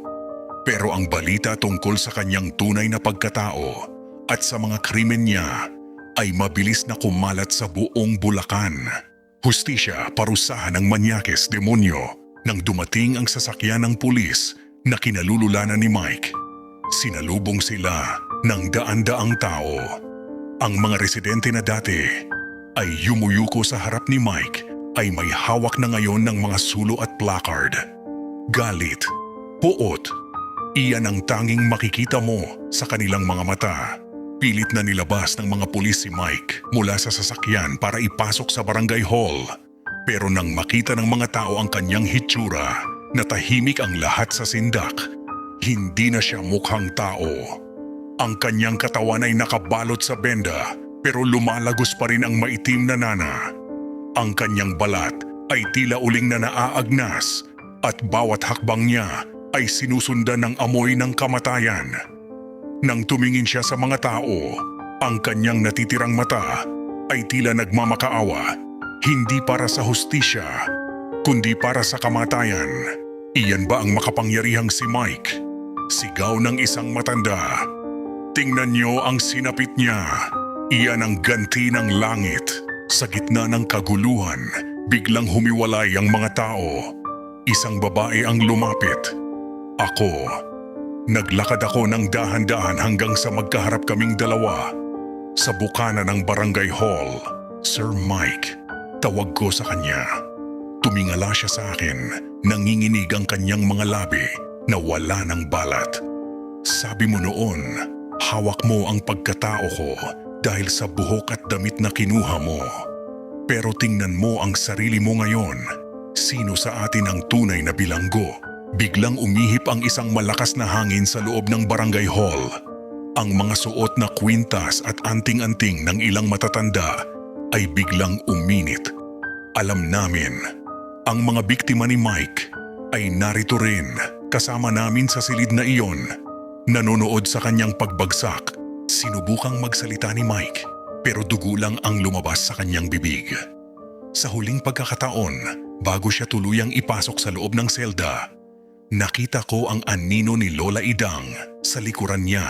Pero ang balita tungkol sa kanyang tunay na pagkatao at sa mga krimen niya ay mabilis na kumalat sa buong Bulacan. Hustisya, parusahan ng manyakes demonyo nang dumating ang sasakyan ng pulis na kinalululanan ni Mike. Sinalubong sila ng daan-daang tao. Ang mga residente na dati ay yumuyuko sa harap ni Mike ay may hawak na ngayon ng mga sulo at placard. Galit, puot, iyan ang tanging makikita mo sa kanilang mga mata. Pilit na nilabas ng mga pulis si Mike mula sa sasakyan para ipasok sa barangay hall. Pero nang makita ng mga tao ang kanyang hitsura, natahimik ang lahat sa sindak. Hindi na siya mukhang tao. Ang kanyang katawan ay nakabalot sa benda pero lumalagos pa rin ang maitim na nana. Ang kanyang balat ay tila uling na naaagnas at bawat hakbang niya ay sinusundan ng amoy ng kamatayan. Nang tumingin siya sa mga tao, ang kanyang natitirang mata ay tila nagmamakaawa, hindi para sa hustisya, kundi para sa kamatayan. Iyan ba ang makapangyarihang si Mike? Sigaw ng isang matanda. Tingnan niyo ang sinapit niya. Iyan ang ganti ng langit. Sa gitna ng kaguluhan, biglang humiwalay ang mga tao. Isang babae ang lumapit. Ako. Naglakad ako ng dahan-dahan hanggang sa magkaharap kaming dalawa. Sa bukana ng barangay hall, Sir Mike, tawag ko sa kanya. Tumingala siya sa akin, nanginginig ang kanyang mga labi na wala ng balat. Sabi mo noon, hawak mo ang pagkatao ko dahil sa buhok at damit na kinuha mo. Pero tingnan mo ang sarili mo ngayon. Sino sa atin ang tunay na bilanggo? Biglang umihip ang isang malakas na hangin sa loob ng barangay hall. Ang mga suot na kwintas at anting-anting ng ilang matatanda ay biglang uminit. Alam namin, ang mga biktima ni Mike ay narito rin kasama namin sa silid na iyon. Nanonood sa kanyang pagbagsak. Sinubukang magsalita ni Mike pero dugo lang ang lumabas sa kanyang bibig. Sa huling pagkakataon, bago siya tuluyang ipasok sa loob ng selda, nakita ko ang anino ni Lola Idang sa likuran niya,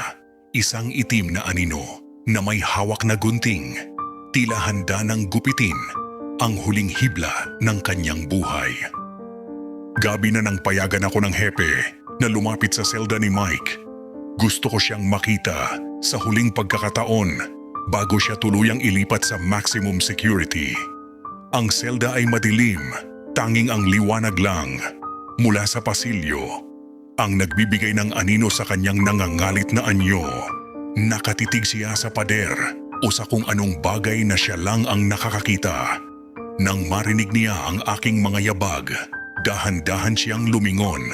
isang itim na anino na may hawak na gunting, tila handa ng gupitin ang huling hibla ng kanyang buhay. Gabi na nang payagan ako ng hepe na lumapit sa selda ni Mike. Gusto ko siyang makita sa huling pagkakataon bago siya tuluyang ilipat sa maximum security. Ang selda ay madilim, tanging ang liwanag lang mula sa pasilyo ang nagbibigay ng anino sa kanyang nangangalit na anyo. Nakatitig siya sa pader o sa kung anong bagay na siya lang ang nakakakita. Nang marinig niya ang aking mga yabag, dahan-dahan siyang lumingon.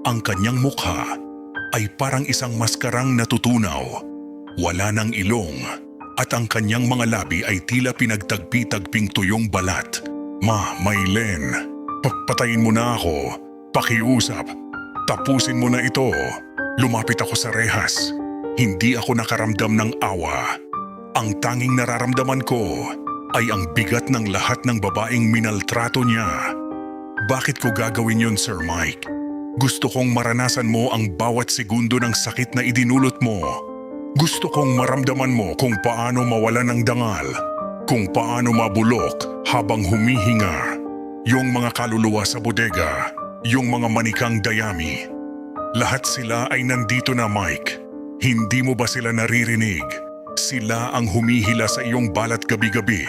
Ang kanyang mukha ay parang isang maskarang natutunaw. Wala ng ilong at ang kanyang mga labi ay tila pinagtagpi-tagping tuyong balat. Maylen, patayin mo na ako. Pakiusap. Tapusin mo na ito. Lumapit ako sa rehas. Hindi ako nakaramdam ng awa. Ang tanging nararamdaman ko ay ang bigat ng lahat ng babaeng minaltrato niya. Bakit ko gagawin yun, Sir Mike? Gusto kong maranasan mo ang bawat segundo ng sakit na idinulot mo. Gusto kong maramdaman mo kung paano mawalan ng dangal, kung paano mabulok habang humihinga. Yung mga kaluluwa sa bodega, yung mga manikang dayami. Lahat sila ay nandito na, Mike. Hindi mo ba sila naririnig? Sila ang humihila sa iyong balat gabi-gabi.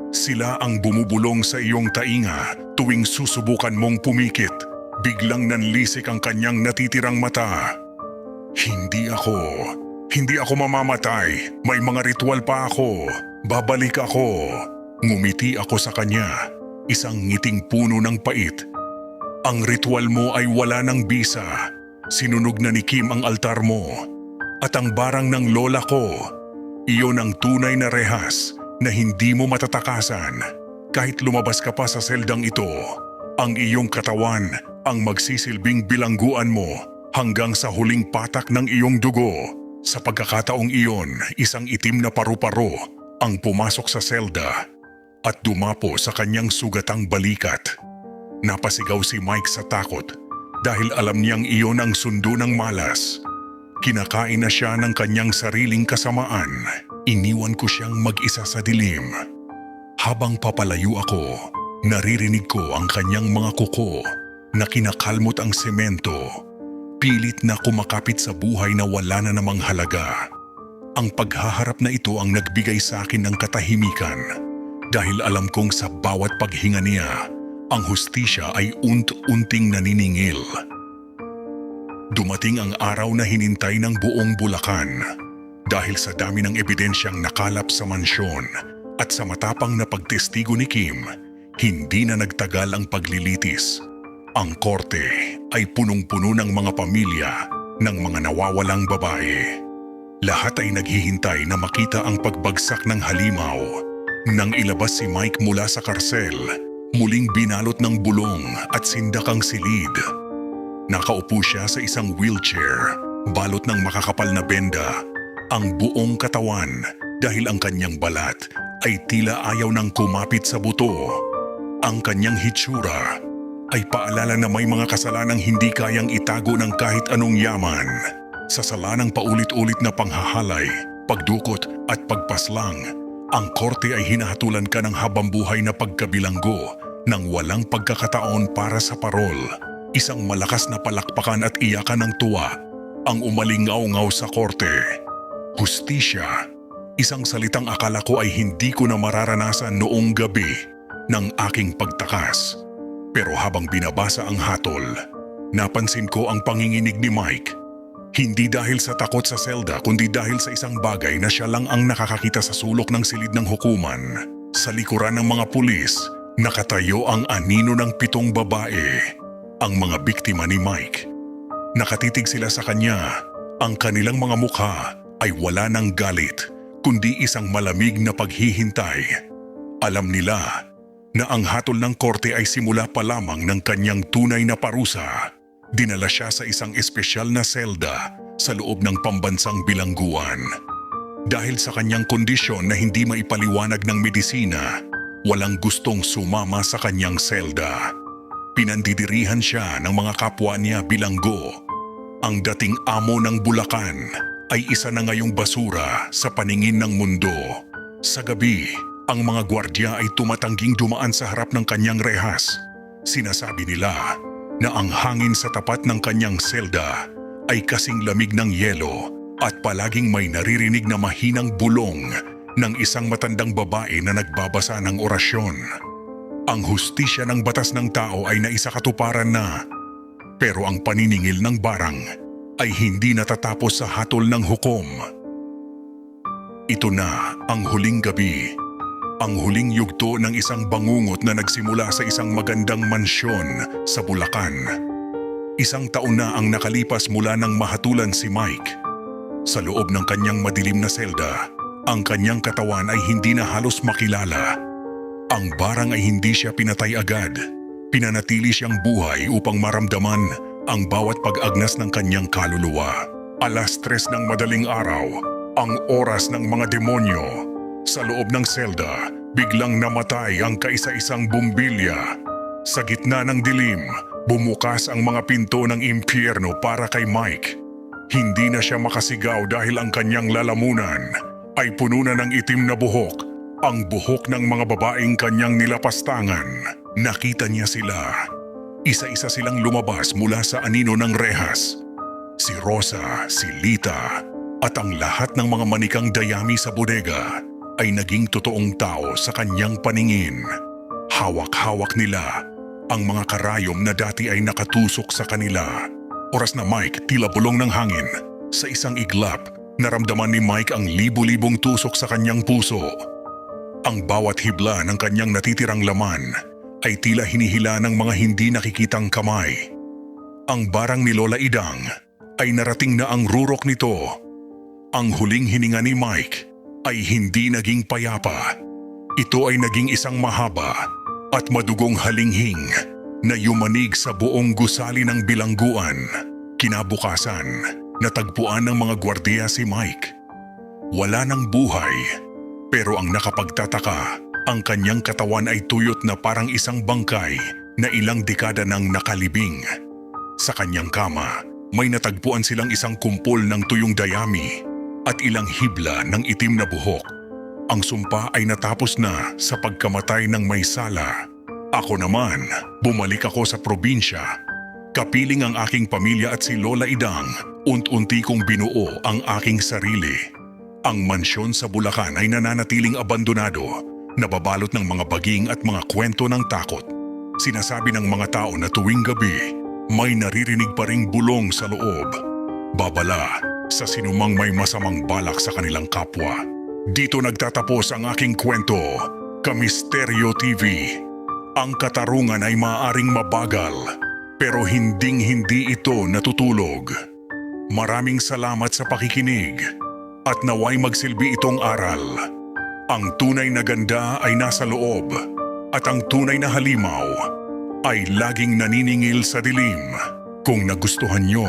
Sila ang bumubulong sa iyong tainga tuwing susubukan mong pumikit. Biglang nanlisik ang kanyang natitirang mata. Hindi ako mamamatay. May mga ritual pa ako. Babalik ako. Ngumiti ako sa kanya. Isang ngiting puno ng pait. Ang ritual mo ay wala ng bisa. Sinunog na ni Kim ang altar mo. At ang barang ng lola ko, iyon ang tunay na rehas na hindi mo matatakasan. Kahit lumabas ka pa sa seldang ito, ang iyong katawan ang magsisilbing bilangguan mo hanggang sa huling patak ng iyong dugo. Sa pagkakataong iyon, isang itim na paru-paro ang pumasok sa selda at dumapo sa kanyang sugatang balikat. Napasigaw si Mike sa takot dahil alam niyang iyon ang sundo ng malas. Kinakain na siya ng kanyang sariling kasamaan. Iniwan ko siyang mag-isa sa dilim. Habang papalayo ako, naririnig ko ang kanyang mga kuko na kinakalmot ang semento. Pilit na kumakapit sa buhay na wala na namang halaga. Ang paghaharap na ito ang nagbigay sa akin ng katahimikan dahil alam kong sa bawat paghinga niya, ang hustisya ay unti-unting naniningil. Dumating ang araw na hinintay ng buong Bulacan dahil sa dami ng ebidensyang nakalap sa mansyon at sa matapang na pagtestigo ni Kim, hindi na nagtagal ang paglilitis. Ang korte ay punong-puno ng mga pamilya ng mga nawawalang babae. Lahat ay naghihintay na makita ang pagbagsak ng halimaw. Nang ilabas si Mike mula sa karsel, muling binalot ng bulong at sindakang silid. Nakaupo siya sa isang wheelchair, balot ng makakapal na benda, ang buong katawan dahil ang kanyang balat ay tila ayaw nang kumapit sa buto. Ang kanyang hitsura ay paalala na may mga kasalanang hindi kayang itago ng kahit anong yaman. Sa sala ng paulit-ulit na panghahalay, pagdukot at pagpaslang, ang korte ay hinahatulan ka ng habambuhay na pagkabilanggo nang walang pagkakataon para sa parol. Isang malakas na palakpakan at iyakan ng tuwa ang umalingaw-ngaw sa korte. Hustisya, isang salitang akala ko ay hindi ko na mararanasan noong gabi ng aking pagtakas. Pero habang binabasa ang hatol, napansin ko ang panginginig ni Mike. Hindi dahil sa takot sa selda kundi dahil sa isang bagay na siya lang ang nakakakita sa sulok ng silid ng hukuman. Sa likuran ng mga pulis, nakatayo ang anino ng 7 babae, ang mga biktima ni Mike. Nakatitig sila sa kanya. Ang kanilang mga mukha ay wala ng galit, kundi isang malamig na paghihintay. Alam nila na ang hatol ng korte ay simula pa lamang ng kanyang tunay na parusa. Dinala siya sa isang espesyal na selda sa loob ng pambansang bilangguan. Dahil sa kanyang kondisyon na hindi maipaliwanag ng medisina, walang gustong sumama sa kanyang selda. Pinandidirihan siya ng mga kapwa niya bilanggo. Ang dating amo ng Bulacan ay isa na ngayong basura sa paningin ng mundo. Sa gabi, ang mga gwardya ay tumatangging dumaan sa harap ng kanyang rehas. Sinasabi nila na ang hangin sa tapat ng kanyang selda ay kasing lamig ng yelo at palaging may naririnig na mahinang bulong ng isang matandang babae na nagbabasa ng orasyon. Ang hustisya ng batas ng tao ay naisakatuparan na, pero ang paniningil ng barang ay hindi natatapos sa hatol ng hukom. Ito na ang huling gabi. Ang huling yugto ng isang bangungot na nagsimula sa isang magandang mansyon sa Bulacan. Isang taon na ang nakalipas mula nang mahatulan si Mike. Sa loob ng kanyang madilim na selda, ang kanyang katawan ay hindi na halos makilala. Ang barang ay hindi siya pinatay agad. Pinanatili siyang buhay upang maramdaman ang bawat pag-agnas ng kanyang kaluluwa. 3:00 ng madaling araw, Ang oras ng mga demonyo. Sa loob ng selda, biglang namatay ang kaisa-isang bumbilya. Sa gitna ng dilim, bumukas ang mga pinto ng impyerno para kay Mike. Hindi na siya makasigaw dahil ang kanyang lalamunan ay puno na ng itim na buhok, ang buhok ng mga babaeng kanyang nilapastangan. Nakita niya sila. Isa-isa silang lumabas mula sa anino ng rehas. Si Rosa, si Lita, at ang lahat ng mga manikang dayami sa bodega ay naging totoong tao sa kanyang paningin. Hawak-hawak nila ang mga karayom na dati ay nakatusok sa kanila. Oras na Mike tila bulong ng hangin. Sa isang iglap, naramdaman ni Mike ang libu-libong tusok sa kanyang puso. Ang bawat hibla ng kanyang natitirang laman ay tila hinihila ng mga hindi nakikitang kamay. Ang barang ni Lola Idang ay narating na ang rurok nito. Ang huling hininga ni Mike ay hindi naging payapa. Ito ay naging isang mahaba at madugong halinghing na yumanig sa buong gusali ng bilangguan. Kinabukasan, natagpuan ng mga gwardiya si Mike. Wala ng buhay, pero ang nakapagtataka, ang kanyang katawan ay tuyot na parang isang bangkay na ilang dekada nang nakalibing. Sa kanyang kama, may natagpuan silang isang kumpol ng tuyong dayami at ilang hibla ng itim na buhok. Ang sumpa ay natapos na sa pagkamatay ng may sala. Ako naman, bumalik ako sa probinsya. Kapiling ang aking pamilya at si Lola Idang, unti-unti kong binuo ang aking sarili. Ang mansyon sa Bulacan ay nananatiling abandonado, nababalot ng mga baging at mga kwento ng takot. Sinasabi ng mga tao na tuwing gabi, may naririnig pa ring bulong sa loob. Babala sa sinumang may masamang balak sa kanilang kapwa. Dito nagtatapos ang aking kwento, Kamisteryo TV. Ang katarungan ay maaaring mabagal, pero hinding-hindi ito natutulog. Maraming salamat sa pakikinig at naway magsilbi itong aral. Ang tunay na ganda ay nasa loob at ang tunay na halimaw ay laging naniningil sa dilim. Kung nagustuhan nyo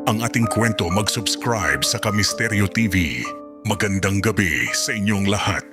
ang ating kwento, mag-subscribe sa Kamisteryo TV. Magandang gabi sa inyong lahat.